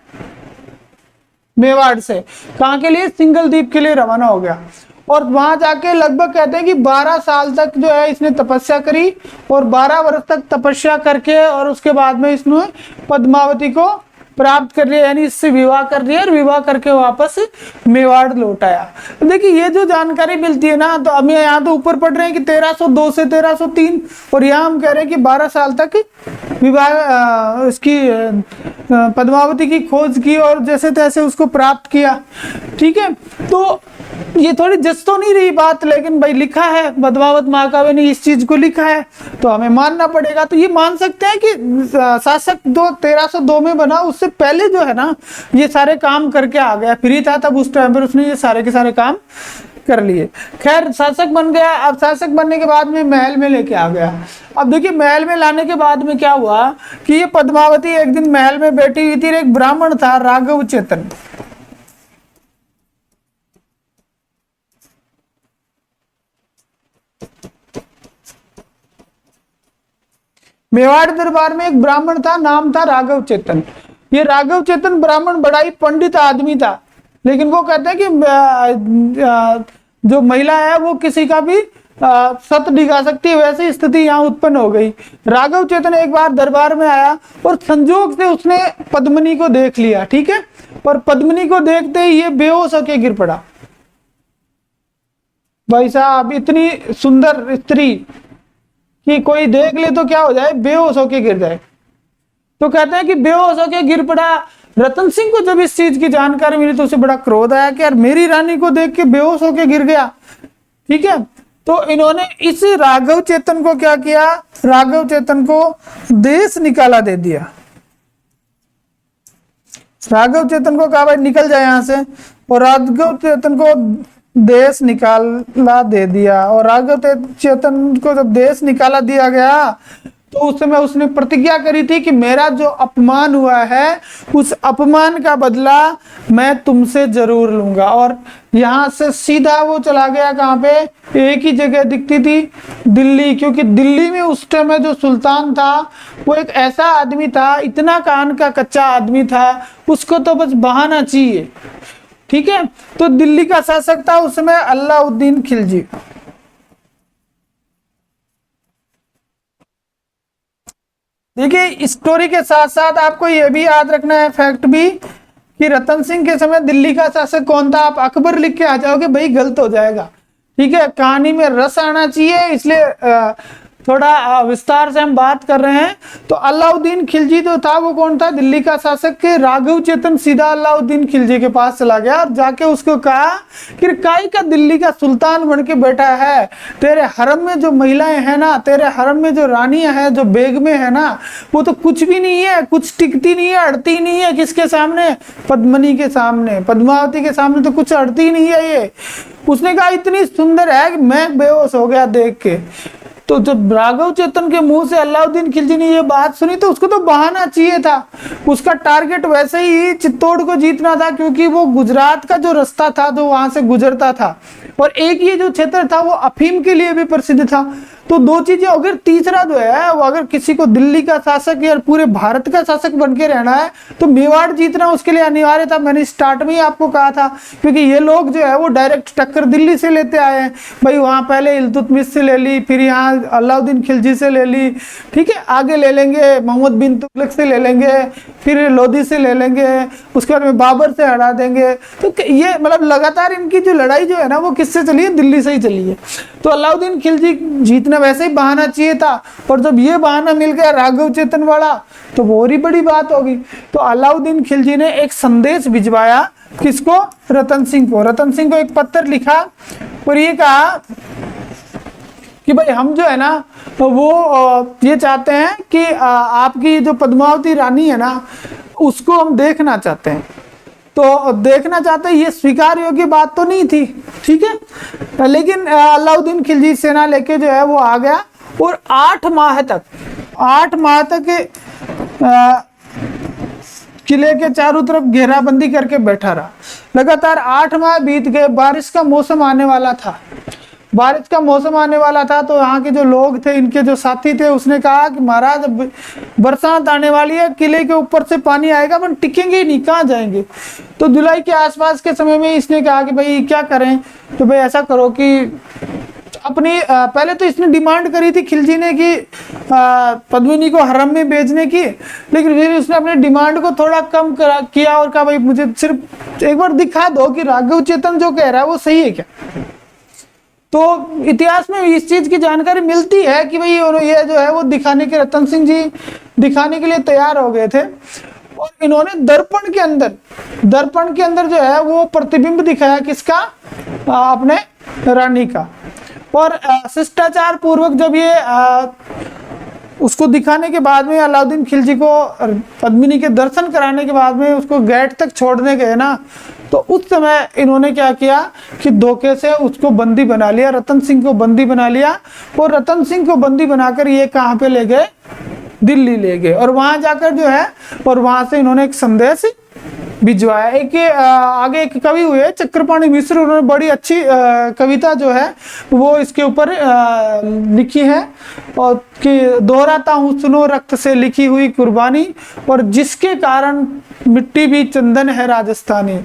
मेवाड़ से, कहां के लिए, सिंगल द्वीप के लिए रवाना हो गया। और वहां जाके लगभग कहते हैं कि 12 साल तक जो है इसने तपस्या करी और 12 वर्ष तक तपस्या करके और उसके बाद में इसने पद्मावती को प्राप्त कर लिया, यानी इससे विवाह कर लिया और विवाह करके वापस मेवाड़ लौट आया। देखिए ये जो जानकारी मिलती है ना, तो हम यहाँ तो ऊपर पढ़ रहे हैं कि 1302 से 1303 और यहाँ हम कह रहे हैं कि 12 साल तक विवाह इसकी पद्मावती की खोज की और जैसे तैसे उसको प्राप्त किया। ठीक है, तो ये थोड़ी जस तो नहीं रही बात, लेकिन भाई लिखा है पद्मावत महाकाव्य ने, इस चीज को लिखा है तो हमें मानना पड़ेगा। तो ये मान सकते हैं कि शासक जो 1302 में बना उससे पहले जो है ना ये सारे काम करके आ गया, फ्री था तब उस टाइम पर उसने ये सारे के सारे काम कर लिए। खैर शासक बन गया। अब शासक बनने के बाद में महल में लेके आ गया। अब देखिए महल में लाने के बाद में क्या हुआ कि ये पद्मावती एक दिन महल में बैठी हुई थी, एक ब्राह्मण था राघव चेतन। मेवाड़ दरबार में एक ब्राह्मण था, नाम था राघव चेतन। ये राघव चेतन ब्राह्मण बड़ा ही पंडित आदमी था, लेकिन वो कहते हैं कि जो महिला है वो किसी का भी सत दिखा सकती है, वैसी स्थिति यहाँ उत्पन्न हो गई। राघव चेतन एक बार दरबार में आया और संजोग से उसने पद्मिनी को देख लिया। ठीक है, और पद्मिनी को देखते ही ये बेहोश होकर गिर पड़ा। भाई साहब इतनी सुंदर स्त्री कि कोई देख ले तो क्या हो जाए, बेहोश होके गिर जाए। तो कहते हैं कि बेहोश होके गिर पड़ा। रतन सिंह को जब इस चीज की जानकारी मिली तो उसे बड़ा क्रोध आया कि यार मेरी रानी को देख के बेहोश होके गिर गया। ठीक है, तो इन्होंने इस राघव चेतन को क्या किया, राघव चेतन को देश निकाला दे दिया। राघव चेतन को कहा भाई निकल जाए यहां से, और राघव चेतन को देश निकाला दे दिया। और राघव चेतन को जब देश निकाला दिया गया तो उस समय उसने प्रतिज्ञा करी थी कि मेरा जो अपमान हुआ है उस अपमान का बदला मैं तुमसे जरूर लूंगा। और यहाँ से सीधा वो चला गया कहाँ पे, एक ही जगह दिखती थी, दिल्ली। क्योंकि दिल्ली में उस टाइम में जो सुल्तान था वो एक ऐसा आदमी था, इतना कान का कच्चा आदमी था, उसको तो बस बहाना चाहिए। ठीक है, तो दिल्ली का शासक था उस समय अलाउद्दीन खिलजी। देखिए स्टोरी के साथ साथ आपको ये भी याद रखना है फैक्ट भी कि रतन सिंह के समय दिल्ली का शासक कौन था। आप अकबर लिख के आ जाओगे भाई गलत हो जाएगा, ठीक है। कहानी में रस आना चाहिए, इसलिए थोड़ा विस्तार से हम बात कर रहे हैं। तो अलाउद्दीन खिलजी जो था वो कौन था, दिल्ली का शासक के राघव चेतन सीधा अलाउद्दीन खिलजी के पास चला गया और जाके उसको कहा कि काई का दिल्ली का सुल्तान बन के बैठा है, तेरे हरम में जो महिलाएं हैं ना, तेरे हरम में जो रानियां हैं, जो बेगमें हैं ना, वो तो कुछ भी नहीं है, कुछ टिकती नहीं है, अड़ती नहीं है। किसके सामने, पद्मिनी के सामने, पद्मावती के सामने तो कुछ अड़ती नहीं है ये। उसने कहा इतनी सुंदर है कि मैं बेहोश हो गया देख के। तो जब राघव चेतन के मुंह से अलाउद्दीन खिलजी ने ये बात सुनी तो उसको तो बहाना चाहिए था। उसका टारगेट वैसे ही चित्तौड़ को जीतना था, क्योंकि वो गुजरात का जो रास्ता था जो वहां से गुजरता था, और एक ये जो क्षेत्र था वो अफीम के लिए भी प्रसिद्ध था। तो दो चीजें, अगर तीसरा जो है वो अगर किसी को दिल्ली का शासक या पूरे भारत का शासक बन के रहना है तो मेवाड़ जीतना उसके लिए अनिवार्य था। मैंने स्टार्ट में ही आपको कहा था, क्योंकि ये लोग जो है वो डायरेक्ट टक्कर दिल्ली से लेते आए हैं भाई। वहां पहले इल्तुतमिश से ले ली, फिर यहाँ अलाउद्दीन खिलजी से ले ली, ठीक है, आगे ले लेंगे मोहम्मद बिन तुगलक से ले लेंगे, फिर लोधी से ले लेंगे, उसके बाद में बाबर से हटा देंगे। तो ये मतलब लगातार इनकी जो लड़ाई जो है ना वो किससे चली है, दिल्ली से ही चली है। तो अलाउद्दीन खिलजी जीतना वैसे ही बहाना चाहिए था, और जब ये बहाना मिल गया राघव चेतन वाला तो वो और ही बड़ी बात होगी। तो अलाउद्दीन खिलजी ने एक संदेश भिजवाया, किसको, रतन सिंह को। रतन सिंह को एक पत्र लिखा और ये कहा कि भाई हम जो है ना वो ये चाहते हैं कि आपकी जो पद्मावती रानी है ना उसको हम देखना चाहते हैं। तो देखना चाहते हैं ये स्वीकार योग्य बात तो नहीं थी, ठीक है। लेकिन अलाउद्दीन खिलजी सेना लेके जो है वो आ गया और 8 माह तक किले के चारों तरफ घेराबंदी करके बैठा रहा। लगातार 8 माह बीत गए, बारिश का मौसम आने वाला था। तो यहाँ के जो लोग थे, इनके जो साथी थे, उसने कहा कि महाराज अब बरसात आने वाली है, किले के ऊपर से पानी आएगा, पर टिकेंगे ही नहीं, कहाँ जाएंगे। तो जुलाई के आसपास के समय में इसने कहा कि भाई क्या करें। तो भाई ऐसा करो कि अपनी पहले तो इसने डिमांड करी थी खिलजी ने कि पद्मिनी को हरम में भेजने की, लेकिन फिर उसने अपने डिमांड को थोड़ा कम किया और कहा भाई मुझे सिर्फ एक बार दिखा दो कि राघव चेतन जो कह रहा है वो सही है क्या। तो इतिहास में इस चीज की जानकारी मिलती है कि भाई ये जो है वो दिखाने के, रतन सिंह जी दिखाने के लिए तैयार हो गए थे। और इन्होंने दर्पण के अंदर जो है वो प्रतिबिंब दिखाया, किसका, अपने रानी का। और शिष्टाचार पूर्वक जब ये उसको दिखाने के बाद में अलाउद्दीन खिलजी को पद्मिनी के दर्शन कराने के बाद में उसको गेट तक छोड़ने गए ना, तो उस समय इन्होंने क्या किया कि धोखे से उसको बंदी बना लिया, रतन सिंह को बंदी बना लिया। और रतन सिंह को बंदी बनाकर ये कहाँ पे ले गए, दिल्ली ले गए। और वहां जाकर जो है, और वहां से इन्होंने एक संदेश भिजवाया। एक आगे एक कवि हुए चक्रपाणी मिश्र, उन्होंने बड़ी अच्छी कविता जो है वो इसके ऊपर लिखी है, और कि दोहराता हूँ सुनो रक्त से लिखी हुई कुर्बानी, और जिसके कारण मिट्टी भी चंदन है राजस्थानी।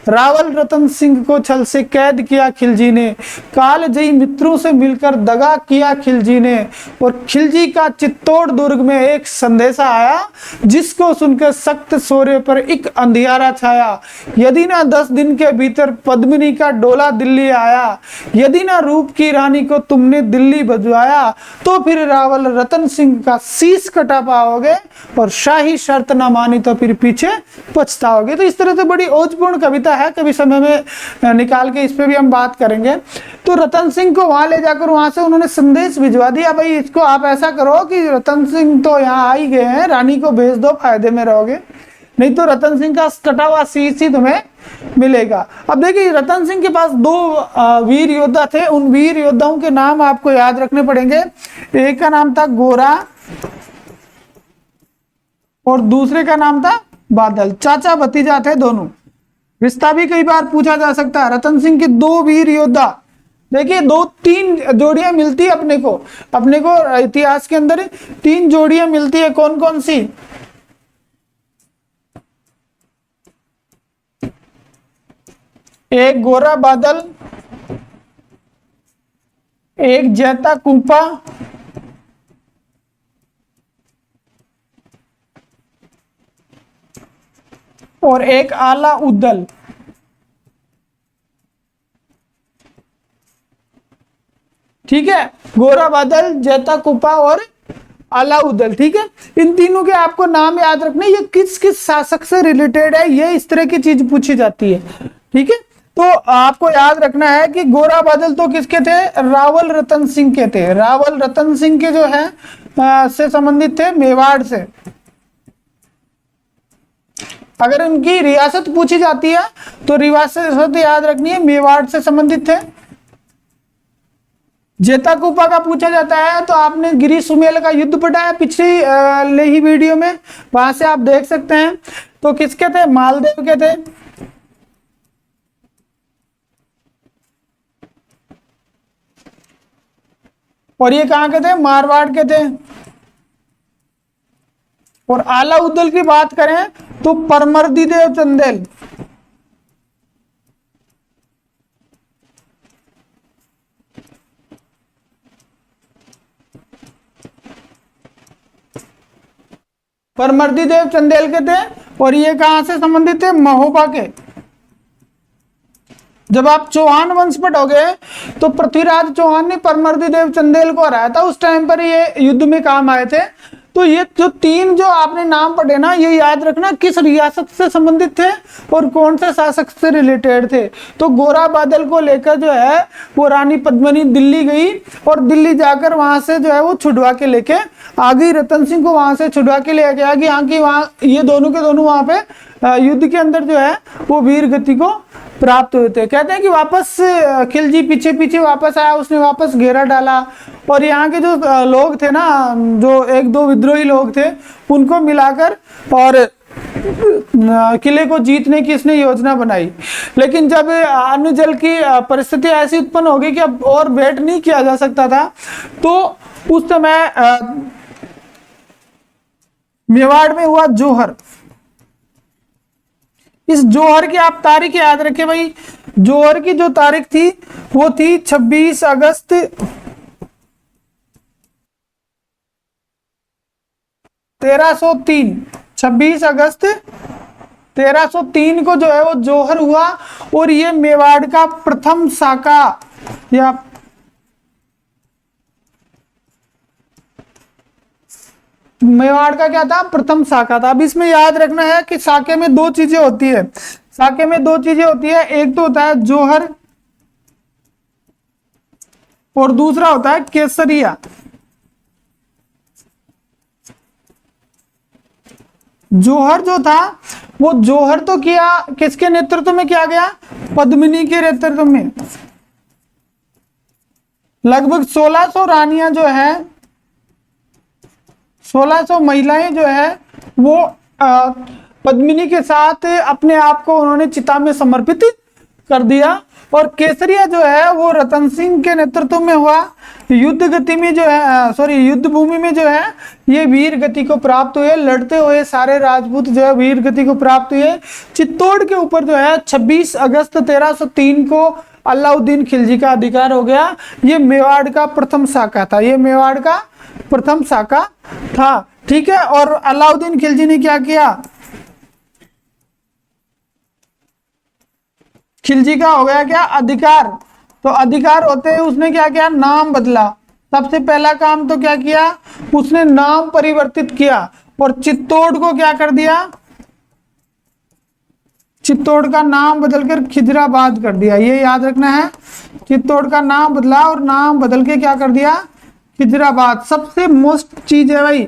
रावल रतन सिंह को छल से कैद किया खिलजी ने, कालजयी मित्रों से मिलकर दगा किया खिलजी ने। और खिलजी का चित्तौड़ दुर्ग में एक संदेशा आया, जिसको सुनकर सख्त सोरे पर एक अंधियारा छाया। यदि ना 10 दिन के भीतर पद्मिनी का डोला दिल्ली आया, यदि ना रूप की रानी को तुमने दिल्ली भिजवाया, तो फिर रावल रतन सिंह का शीश कटा पाओगे, और शाही शर्त ना मानी तो फिर पीछे पछताओगे। तो इस तरह से बड़ी ओजपूर्ण कविता है, कभी समय में निकाल के इस पे भी हम बात करेंगे। तो रतन सिंह को वहां ले जाकर वहां से उन्होंने संदेश भिजवा दिया, भाई इसको आप ऐसा करो कि रतन सिंह तो यहाँ आ ही गए हैं, रानी को भेज दो, फायदे में रहोगे, नहीं तो रतन सिंह का कटा हुआ शीश ही तुम्हें मिलेगा। अब देखिए रतन सिंह के पास 2 वीर योद्धा थे, उन वीर योद्धाओं के नाम आपको याद रखने पड़ेंगे। एक का नाम था गोरा और दूसरे का नाम था बादल, चाचा भतीजा थे दोनों। रिश्ता भी कई बार पूछा जा सकता है। रतन सिंह के 2 वीर योद्धा, देखिए 2-3 जोड़ियां मिलती है अपने को इतिहास के अंदर 3 जोड़ियां मिलती है। कौन कौन सी, एक गोरा बादल, एक जैता कूपा, और एक आला उद्दल। ठीक है, गोरा बादल, जैता कुपा और अलाउद्दीन। ठीक है, इन तीनों के आपको नाम याद रखने, ये किस किस शासक से रिलेटेड है, ये इस तरह की चीज पूछी जाती है। ठीक है, तो आपको याद रखना है कि गोरा बादल तो किसके थे, रावल रतन सिंह के थे। रावल रतन सिंह के जो है से संबंधित थे, मेवाड़ से। अगर इनकी रियासत पूछी जाती है तो रियासत याद रखनी है, मेवाड़ से संबंधित थे। जेता कुपा का पूछा जाता है तो आपने गिरी सुमेल का युद्ध पढ़ा है पिछली ही वीडियो में, वहां से आप देख सकते हैं। तो किसके थे, मालदेव के थे। और ये कहां के थे, मारवाड़ के थे। और अलाउद्दीन की बात करें तो परमर्दी देव चंदेल। परमर्दी देव चंदेल के थे। और ये कहां से संबंधित थे, महोबा के। जब आप चौहान वंश पढ़ोगे तो पृथ्वीराज चौहान ने परमर्दी देव चंदेल को हराया था, उस टाइम पर ये युद्ध में काम आए थे। तो ये जो तीन जो आपने नाम पढ़े ना, ये याद रखना किस रियासत से संबंधित थे और कौन से शासक से रिलेटेड थे। तो गोरा बादल को लेकर जो है वो रानी पद्मिनी दिल्ली गई और दिल्ली जाकर वहां से जो है वो छुड़वा के लेके आ गई। रतन सिंह को वहां से छुड़वा के ले गया कि हाँ, कि वहां ये दोनों के दोनों वहां पे युद्ध के अंदर जो है वो वीर गति को प्राप्त हुए थे। कहते हैं कि वापस खिलजी पीछे पीछे वापस आया, उसने वापस घेरा डाला। और यहाँ के जो लोग थे ना, जो एक दो विद्रोही लोग थे, उनको मिलाकर और किले को जीतने की इसने योजना बनाई। लेकिन जब अन्न जल की परिस्थिति ऐसी उत्पन्न हो गई कि अब और वेट नहीं किया जा सकता था, तो उस समय मेवाड़ में हुआ जोहर। इस जोहर की आप तारीख याद रखें भाई। जोहर की जो तारीख थी वो थी 26 अगस्त 1303। 26 अगस्त 1303 को जो है वो जोहर हुआ। और ये मेवाड़ का प्रथम शाका या मेवाड़ का क्या था, प्रथम शाखा था। अब इसमें याद रखना है कि शाखे में दो चीजें होती है। शाखे में दो चीजें होती है, एक तो होता है जोहर और दूसरा होता है केसरिया। जोहर जो था वो जोहर तो किया किसके नेतृत्व में किया गया, पद्मिनी के नेतृत्व में। लगभग 1600 रानियां जो है, 1600 महिलाएं जो है वो पद्मिनी के साथ अपने आप को उन्होंने चिता में समर्पित कर दिया। और केसरिया जो है वो रतन सिंह के नेतृत्व में हुआ। युद्ध गति में जो है युद्ध भूमि में जो है ये वीर गति को प्राप्त हुए। लड़ते हुए सारे राजपूत जो है वीर गति को प्राप्त हुए। चित्तौड़ के ऊपर जो है 26 अगस्त 1303 को अलाउद्दीन खिलजी का अधिकार हो गया। ये मेवाड़ का प्रथम शाखा था, ये मेवाड़ का प्रथम शाखा था। ठीक है, और अलाउद्दीन खिलजी ने क्या किया, खिलजी का हो गया क्या, अधिकार। तो अधिकार होते ही उसने क्या किया, नाम बदला। सबसे पहला काम तो क्या किया, उसने नाम परिवर्तित किया और चित्तौड़ को क्या कर दिया, चित्तौड़ का नाम बदलकर खिजराबाद कर दिया। ये याद रखना है, चित्तौड़ का नाम बदला और नाम बदल के क्या कर दिया, खिजराबाद। सबसे मोस्ट चीज है भाई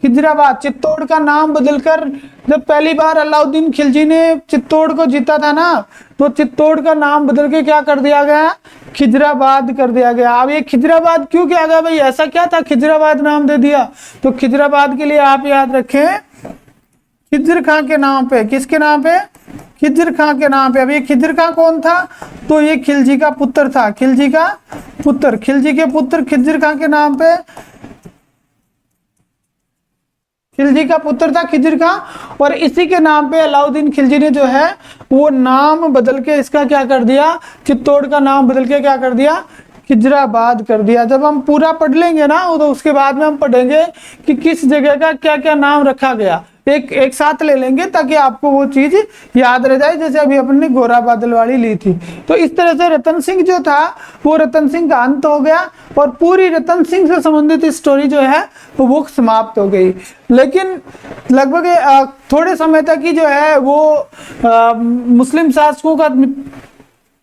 खिजराबाद। चित्तौड़ का नाम बदलकर, जब पहली बार अलाउद्दीन खिलजी ने चित्तौड़ को जीता था ना, तो चित्तौड़ का नाम बदल के क्या कर दिया गया, खिजराबाद कर दिया गया। अब ये खिजराबाद क्यों किया गया भाई, ऐसा क्या था खिजराबाद नाम दे दिया। तो खिजराबाद के लिए आप याद रखें खिज्र खां के नाम पे। किसके नाम पे, खिज्र खां के नाम पे। अब ये खिज्र खां कौन था, तो ये खिलजी का पुत्र था, खिलजी का पुत्र, खिलजी के पुत्र खिज्र खां के नाम पे, खिलजी का पुत्र था खिज्र खां। और इसी के नाम पे अलाउद्दीन खिलजी ने जो है वो नाम बदल के इसका क्या कर दिया, चित्तौड़ का नाम बदल के क्या कर दिया, खिजराबाद कर दिया। जब हम पूरा पढ़ लेंगे ना तो उसके बाद में हम पढ़ेंगे कि किस जगह का क्या क्या नाम रखा गया, एक साथ ले लेंगे ताकि आपको वो चीज याद रह जाए, जैसे अभी अपन ने गोरा बादल वाली ली थी। तो इस तरह से रतन सिंह जो था वो रतन सिंह का अंत हो गया और पूरी रतन सिंह से संबंधित स्टोरी जो है वो समाप्त हो गई। लेकिन लगभग थोड़े समय तक ही जो है वो मुस्लिम शासकों का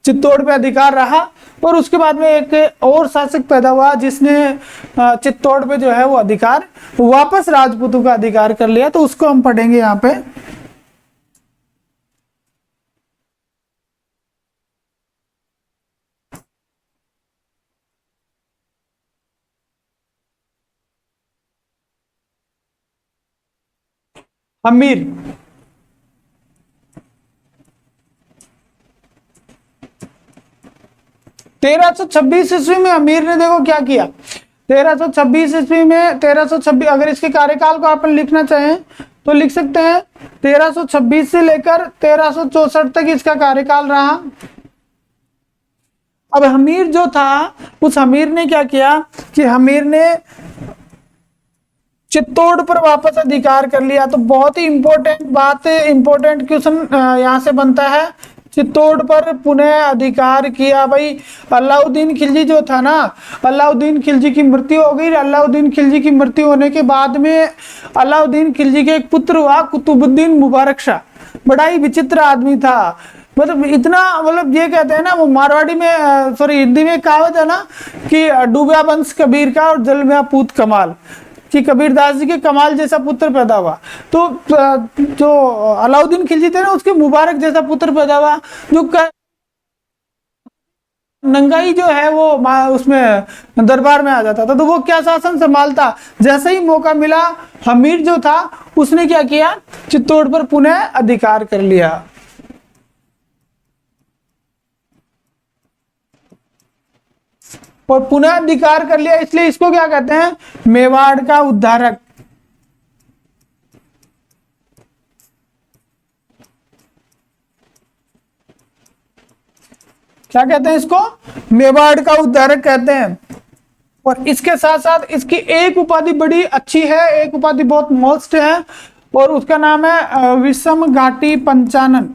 चित्तौड़ पे अधिकार रहा और उसके बाद में एक और शासक पैदा हुआ जिसने चित्तौड़ पे जो है वो अधिकार वापस राजपूतों का अधिकार कर लिया। तो उसको हम पढ़ेंगे यहाँ पे। हमीर 1326 ईस्वी में अमीर ने देखो क्या किया। 1326 ईस्वी में 1326, अगर इसके कार्यकाल को अपन लिखना चाहें तो लिख सकते हैं 1326 से लेकर 1364 तक इसका कार्यकाल रहा। अब हमीर जो था उस हमीर ने क्या किया कि हमीर ने चित्तौड़ पर वापस अधिकार कर लिया। तो बहुत ही इंपॉर्टेंट बात, इंपॉर्टेंट क्वेश्चन यहां से बनता है। चित्तौड़ पर पुनः अधिकार किया भाई। अलाउद्दीन खिलजी जो था ना, अलाउद्दीन खिलजी की मृत्यु हो गई। अलाउद्दीन खिलजी की मृत्यु होने के बाद में अलाउद्दीन खिलजी के एक पुत्र हुआ कुतुबुद्दीन मुबारक शाह। बड़ा ही विचित्र आदमी था, मतलब इतना, मतलब ये कहते हैं ना वो मारवाड़ी में सॉरी हिंदी में कहावत है ना कि डूबा वंश कबीर का और जल में पूत कमाल, कि कबीरदास जी के कमाल जैसा पुत्र पैदा हुआ। तो जो अलाउद्दीन खिलजी थे ना उसके मुबारक जैसा पुत्र पैदा हुआ, जो नंगाई जो है वो उसमें दरबार में आ जाता था। तो वो क्या शासन संभालता, जैसे ही मौका मिला हमीर जो था उसने क्या किया, चित्तौड़ पर पुनः अधिकार कर लिया। और पुनः अधिकार कर लिया, इसलिए इसको क्या कहते हैं, मेवाड़ का उद्धारक। क्या कहते हैं इसको, मेवाड़ का उद्धारक कहते हैं। और इसके साथ साथ इसकी एक उपाधि बड़ी अच्छी है, एक उपाधि बहुत मस्त है और उसका नाम है विषम घाटी पंचानन।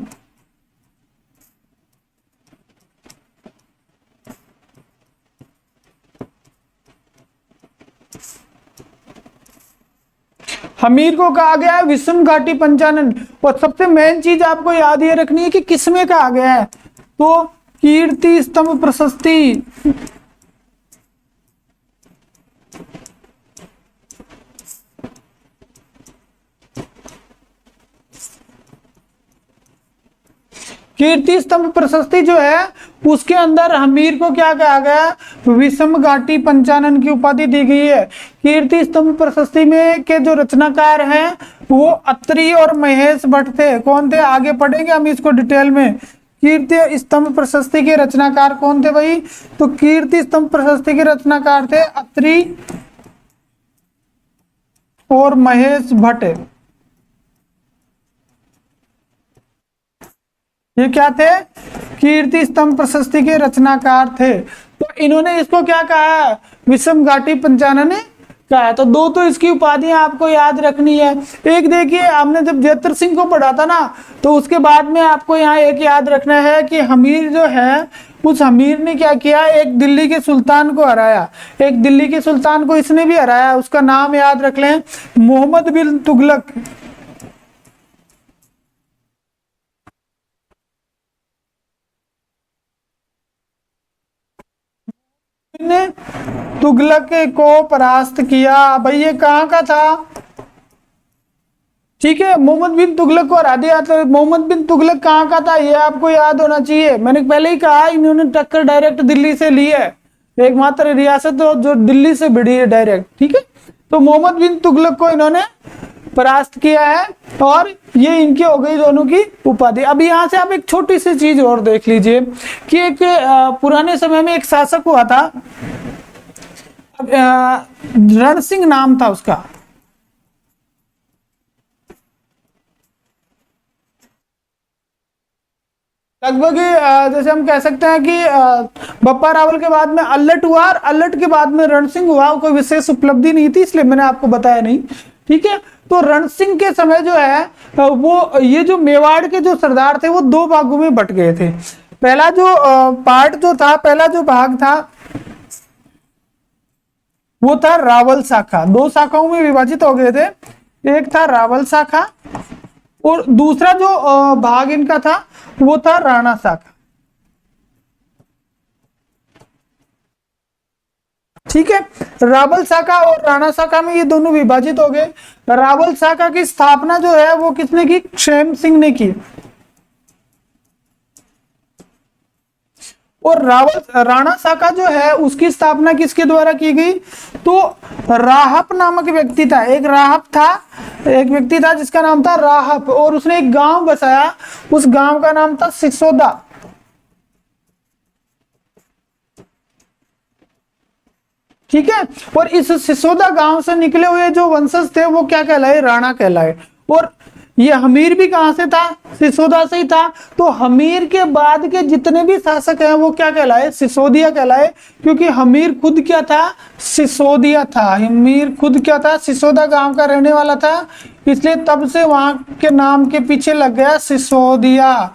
हमीर को कहा गया है विषम घाटी पंचानन। और सबसे मेन चीज आपको याद ये रखनी है कि किसमें कहा गया है, तो कीर्ति स्तंभ प्रशस्ति। कीर्ति स्तंभ प्रशस्ति जो है उसके अंदर हमीर को क्या कहा गया, विषम घाटी पंचानन की उपाधि दी गई है। कीर्ति स्तंभ प्रशस्ति में के जो रचनाकार हैं वो अत्रि और महेश भट्ट थे। कौन थे, आगे पढ़ेंगे हम इसको डिटेल में। कीर्ति स्तंभ प्रशस्ति के रचनाकार कौन थे भाई, तो कीर्ति स्तंभ प्रशस्ति के रचनाकार थे अत्रि और महेश भट्ट। ये क्या थे, कीर्ति स्तंभ प्रशस्ति के रचनाकार थे। तो इन्होंने इसको क्या कहा है, विषम घाटी पंचानन कहा है। तो दो तो इसकी उपाधियां आपको याद रखनी है। एक देखिए हमने जब जयत्र सिंह को पढ़ा था ना, तो उसके बाद में आपको यहाँ एक याद रखना है कि हमीर जो है उस हमीर ने क्या किया, एक दिल्ली के सुल्तान को हराया। एक दिल्ली के सुल्तान को इसने भी हराया, उसका नाम याद रख लें, मोहम्मद बिन तुगलक। ने तुगलक को परास्त किया। भाई ये कहाँ का था, ठीक है, मोहम्मद बिन तुगलक को हरा दिया। तो मोहम्मद बिन तुगलक कहाँ का था ये आपको याद होना चाहिए। मैंने पहले ही कहा इन्होंने टक्कर डायरेक्ट दिल्ली से ली है, एकमात्र रियासत जो दिल्ली से भिड़ी है डायरेक्ट, ठीक है। तो मोहम्मद बिन तुगलक को इन्होंने परास्त किया है और ये इनकी हो गई दोनों की उपाधि। अब यहाँ से आप एक छोटी सी चीज और देख लीजिए कि एक पुराने समय में एक शासक हुआ था, रण सिंह नाम था उसका। लगभग जैसे हम कह सकते हैं कि बप्पा रावल के बाद में अल्लट हुआ और अल्लट के बाद में रण सिंह हुआ। कोई विशेष उपलब्धि नहीं थी, इसलिए मैंने आपको बताया नहीं। ठीक है, तो रण सिंह के समय जो है वो ये जो मेवाड़ के जो सरदार थे वो दो भागों में बट गए थे। पहला जो पार्ट जो था, पहला जो भाग था वो था रावल शाखा। दो शाखाओं में विभाजित हो गए थे, एक था रावल शाखा और दूसरा जो भाग इनका था वो था राणा शाखा। ठीक है, रावल शाखा और राणा शाखा में ये दोनों विभाजित हो गए। रावल शाखा की स्थापना जो है वो किसने की? क्षेम सिंह ने की। और राणा शाखा जो है उसकी स्थापना किसके द्वारा की गई? तो राहप नामक व्यक्ति था, एक व्यक्ति था जिसका नाम था राहप, और उसने एक गांव बसाया, उस गांव का नाम था सिसोदा। ठीक है, और इस सिसोदा गांव से निकले हुए जो वंशज थे वो क्या कहलाए? राणा कहलाए। और ये हमीर भी कहां से था? सिसोदा से ही था। तो हमीर के बाद के जितने भी शासक हैं वो क्या कहलाए? सिसोदिया कहलाए, क्योंकि हमीर खुद क्या था? सिसोदिया था। हमीर खुद क्या था? सिसोदा गांव का रहने वाला था, इसलिए तब से वहां के नाम के पीछे लग गया सिसोदिया।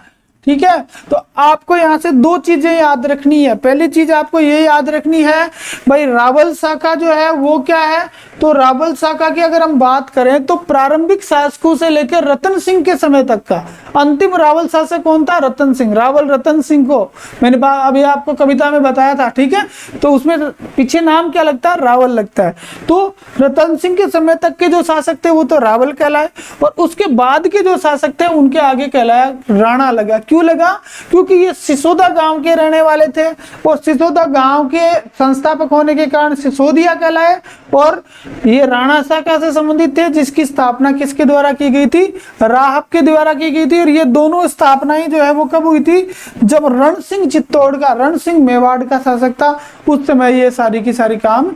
ठीक है, तो आपको यहां से दो चीजें याद रखनी है। पहली चीज आपको ये याद रखनी है भाई, रावल शाखा जो है वो क्या है? तो रावल शाखा की अगर हम बात करें तो प्रारंभिक शासकों से लेकर रतन सिंह के समय तक का अंतिम रावल शासक कौन था? रतन सिंह। रावल रतन सिंह को मैंने अभी आपको कविता में बताया था। ठीक है, तो उसमें पीछे नाम क्या लगता है? रावल लगता है। तो रतन सिंह के समय तक के जो शासक थे वो तो रावल कहलाए, और उसके बाद के जो शासक थे उनके आगे कहलाया राणा लगा। क्यों लगा? क्योंकि ये सिसोदा गांव के रहने वाले थे, और सिसोदा गांव के संस्थापक होने के कारण सिसोदिया कहलाए, और ये राणा शाखा से संबंधित थे जिसकी स्थापना किसके द्वारा की गई थी? राहप के द्वारा की गई थी। और ये दोनों स्थापनाएं जो है वो कब हुई थी? जब रण सिंह चित्तौड़ का, रण सिंह मेवाड़ का शासक था, उस समय ये सारी की सारी काम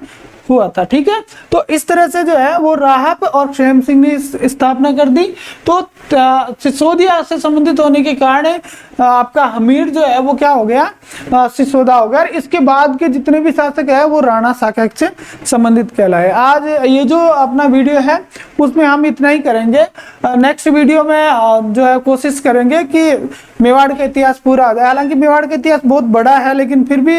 हुआ था। ठीक है, तो इस तरह से जो है वो राहप और क्षेम सिंह ने स्थापना कर दी। तो सिसोदिया से संबंधित होने के कारण आपका हमीर जो है वो क्या हो गया? सिसोदा हो गया। इसके बाद के जितने भी शासक है वो राणा शाखा से संबंधित कहलाए। आज ये जो अपना वीडियो है उसमें हम इतना ही करेंगे। नेक्स्ट वीडियो में जो है कोशिश करेंगे कि मेवाड़ का इतिहास पूरा हो जाए। हालांकि मेवाड़ का इतिहास बहुत बड़ा है, लेकिन फिर भी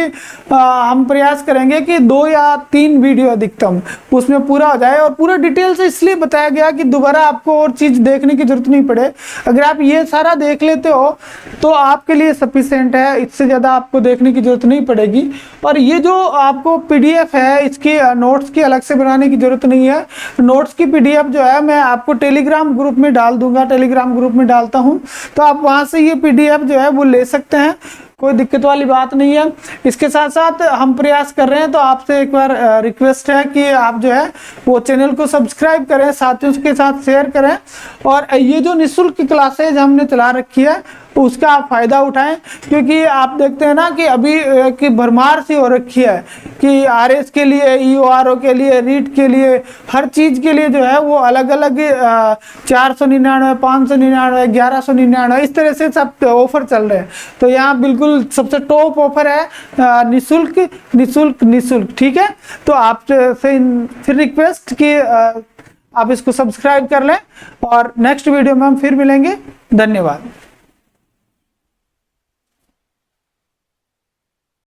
हम प्रयास करेंगे कि 2 या 3 वीडियो अधिकतम उसमें पूरा हो जाए। और पूरा डिटेल से इसलिए बताया गया कि दोबारा आपको और चीज देखने की जरूरत नहीं पड़े। अगर आप ये सारा देख लेते हो तो आपके लिए सफिशिएंट है, इससे ज्यादा आपको देखने की जरूरत नहीं पड़ेगी। और ये जो आपको पीडीएफ है इसकी नोट्स की अलग से बनाने की जरूरत नहीं है। नोट्स की पीडीएफ जो है मैं आपको टेलीग्राम ग्रुप में डाल दूंगा, टेलीग्राम ग्रुप में डालता हूं, तो आप वहां से ये पीडीएफ जो है वो ले सकते हैं, कोई दिक्कत वाली बात नहीं है। इसके साथ साथ हम प्रयास कर रहे हैं, तो आपसे एक बार रिक्वेस्ट है कि आप जो है वो चैनल को सब्सक्राइब करें, साथियों के साथ शेयर करें, और ये जो निःशुल्क क्लासेज हमने चला रखी है उसका आप फायदा उठाएं। क्योंकि आप देखते हैं ना कि अभी की भरमार सी हो रखी है कि आरएस के लिए, ईओआरओ के लिए, रीट के लिए, हर चीज के लिए जो है वो अलग अलग 499, 599, 1199 इस तरह से सब ऑफर चल रहे हैं। तो यहाँ बिल्कुल सबसे टॉप ऑफर है निःशुल्क निःशुल्क निःशुल्क। ठीक है, तो आपसे फिर रिक्वेस्ट कि आप इसको सब्सक्राइब कर लें, और नेक्स्ट वीडियो में हम फिर मिलेंगे। धन्यवाद।